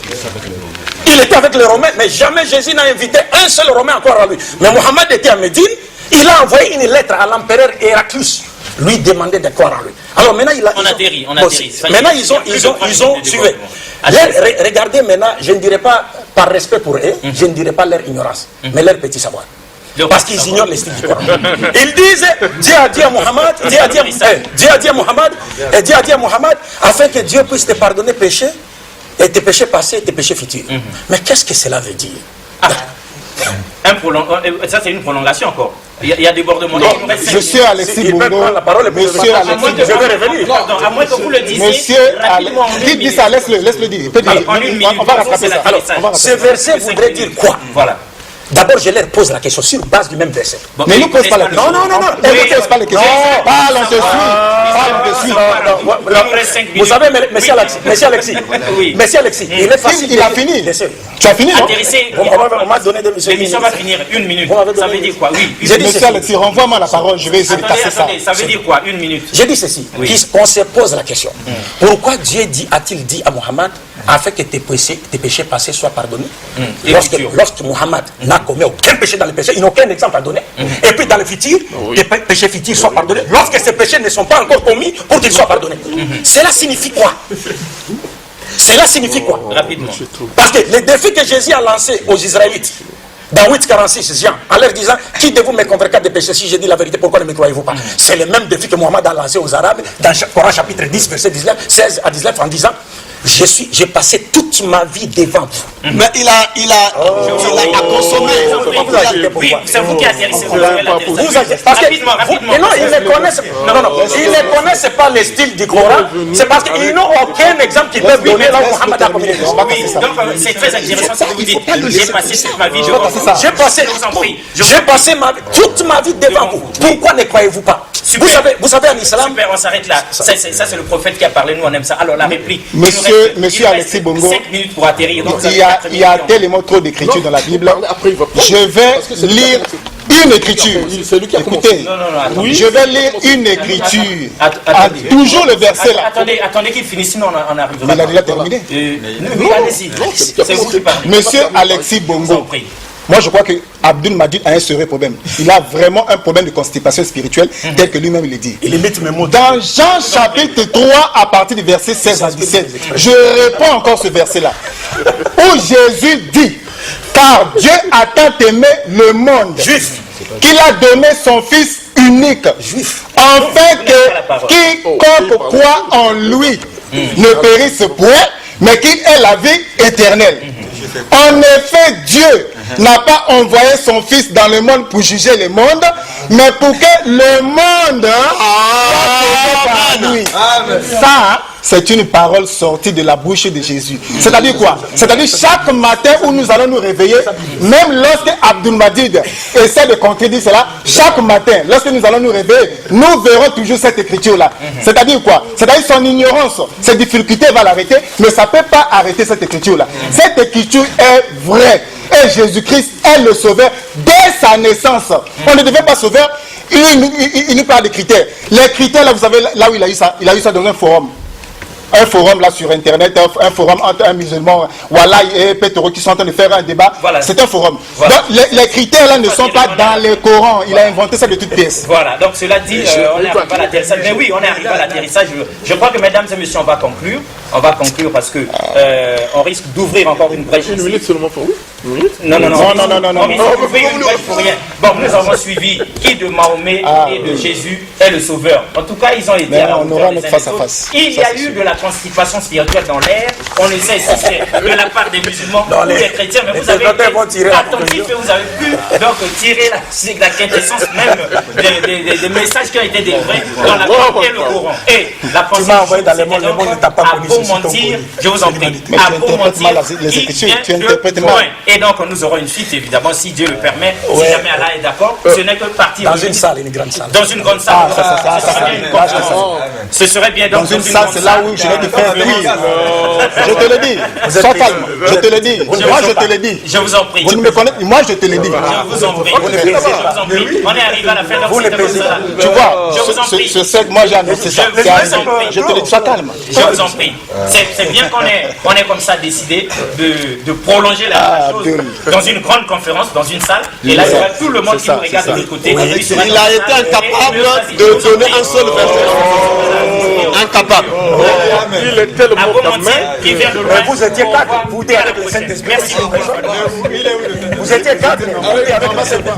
Il était avec les Romains, mais jamais Jésus n'a invité un seul Romain encore à lui. Mais Mohammed était à Médine, il a envoyé une lettre à l'empereur Héraclius, lui demander de croire en lui. Alors maintenant, on atterrit. Maintenant, ils ont suivi. Regardez maintenant, je ne dirais pas par respect pour eux, je ne dirais pas leur ignorance, mais leur petit savoir. Parce qu'ils ignorent les styles du Coran. Ils disent, Dieu a dit à Mohammed, afin que Dieu puisse te pardonner péché, et tes péchés passés et tes péchés futurs. Mais qu'est-ce que cela veut dire? Ça, c'est une prolongation encore. Il y a débordement. Monsieur Alexis Bongo, monsieur Alexis, je vais revenir. À moins que vous le disiez. Monsieur, qui dit ça, laisse-le dire. On va rattraper ça. Alors, ce verset voudrait dire quoi? Voilà. D'abord, je leur pose la question sur base du même verset. Mais ne nous pose pas la question. Non. On ne pose pas la question. Parle, on te suit. Vous savez, monsieur Alexis, il est facile. Il a fini. Tu as fini, non? On m'a donné des minutes. L'émission va finir 1 minute. Ça veut dire quoi? Oui. Monsieur Alexis, renvoie-moi la parole. Je vais essayer de casser ça. Ça veut dire quoi? 1 minute. J'ai dit ceci. On se pose la question. Pourquoi Dieu a-t-il dit à Mohammed afin que tes péchés passés soient pardonnés? Lorsque Mohammed n'a commis aucun péché dans le péché, il n'a aucun exemple à donner. Et puis dans le futur, tes péchés futurs soient pardonnés. Lorsque ces péchés ne sont pas encore commis, pour qu'ils soient pardonnés. Cela signifie quoi? Cela signifie quoi? Rapidement. Parce que le défi que Jésus a lancé aux Israélites, dans 8,46 Jean, en leur disant: qui de vous me convaincra des péchés si je dis la vérité, pourquoi ne me croyez-vous pas? C'est le même défi que Mohammed a lancé aux Arabes dans Coran chapitre 10, verset 16 à 19, en disant: j'ai passé toute ma vie devant vous. Mais il a consommé. Oui, c'est vous qui atterrissez. Parce que non, ils ne connaissent ils ne connaissent pas le style du Coran. C'est parce qu'ils n'ont aucun exemple qui peut donner là où Mohammed a communiqué. Oui, donc c'est très intéressant ce que vous dites. J'ai passé toute ma vie devant vous. J'ai passé toute ma vie devant vous. Pourquoi ne croyez-vous pas? Vous savez en islam. Super, on s'arrête là. Ça c'est le prophète qui a parlé, nous on aime ça. Alors la réplique. Monsieur Alexis Bongo, 5 minutes pour atterrir. Il y a tellement trop d'écriture dans la Bible. Je vais lire une écriture. Écoutez, je vais lire une écriture. Toujours le verset là. Attendez qu'il finisse, sinon on arrive. Il a déjà terminé. Oui, allez-y. C'est vous qui parlez. Monsieur Alexis Bongo. Moi, je crois que Abdul Majid a un sérieux problème. Il a vraiment un problème de constipation spirituelle, tel que lui-même il dit. Dans Jean chapitre 3, à partir du verset 16 à 17, je réponds encore ce verset-là, où Jésus dit, car Dieu a tant aimé le monde, qu'il a donné son Fils unique, afin que quiconque croit en lui ne périsse point, mais qu'il ait la vie éternelle. En effet, Dieu n'a pas envoyé son Fils dans le monde pour juger le monde, mais pour que le monde soit par lui. Ça, c'est une parole sortie de la bouche de Jésus. C'est-à-dire quoi? C'est-à-dire chaque matin où nous allons nous réveiller, même lorsque Abdul Majid essaie de contredire cela, chaque matin, lorsque nous allons nous réveiller, nous verrons toujours cette écriture-là. C'est-à-dire quoi? C'est-à-dire son ignorance, ses difficultés va l'arrêter, mais ça ne peut pas arrêter cette écriture-là. Cette écriture est vraie. Et Jésus-Christ est le sauveur dès sa naissance. On ne devait pas sauveur. Il nous parle des critères. Les critères, là, vous savez, là où il a eu ça dans un forum. Un forum là sur internet, un forum entre un musulman, Wallah et Petro qui sont en train de faire un débat. Voilà. C'est un forum. Voilà. Donc les critères là ne sont pas dans le Coran. Il a inventé ça de toutes pièces. Voilà, donc cela dit, on est arrivé à l'atterrissage. Mais oui, on est arrivé à l'atterrissage. Je crois que mesdames et messieurs, on va conclure. On va conclure parce que on risque d'ouvrir encore une brèche. Une minute seulement pour vous. Non. Bon, nous avons suivi qui de Mahomet et de Jésus est le sauveur. En tout cas, ils ont été à la hauteur des uns des autres. Il y a eu de la constipation spirituelle dans l'air. On ne sait si c'est de la part des musulmans ou des chrétiens, mais vous avez été attentif et vous avez pu donc tirer la quintessence même des messages qui ont été délivrés dans la Bible et le Coran. Et la pensée à beau mentir, je vous en prie, à beau mentir, il vient de loin. Et donc nous aurons une suite évidemment si Dieu le permet, si jamais Allah est d'accord. Ce n'est que partie dans une salle, une grande salle. Dans une grande salle. Ce serait bien donc dans une salle, c'est là où je vais te faire rire. Je te le dis. Sois calme. Je te le dis. Moi, je te le dis. Je vous en prie. Vous ne me connaissez. Moi, je te le dis. Je vous en prie. On est arrivé à la fin de cette. Tu vois, ce sec, moi, j'ai annoncé ça. Je te le dis. Sois calme. Je vous en prie. C'est bien qu'on ait comme ça décidé de prolonger la chose dans une grande conférence, dans une salle. Et là, il y aura tout le monde qui nous regarde de l'autre côté. Il a été incapable de donner un seul verset. Incapable. Il est tellement qui vient de loin. Vous étiez quatre, vous étiez avec le Saint-Esprit. Merci beaucoup. Vous étiez quatre, vous étiez avec le Saint-Esprit.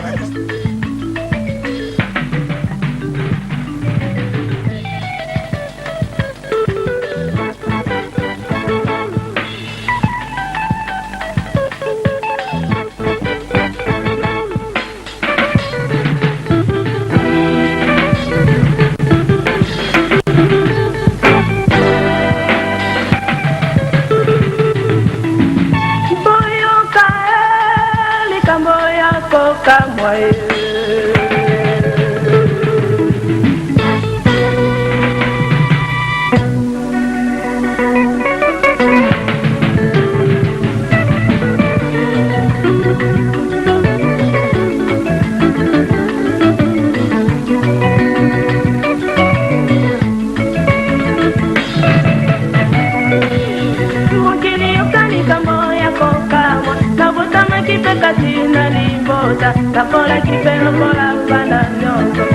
Kapola kipelo kola bana nyongo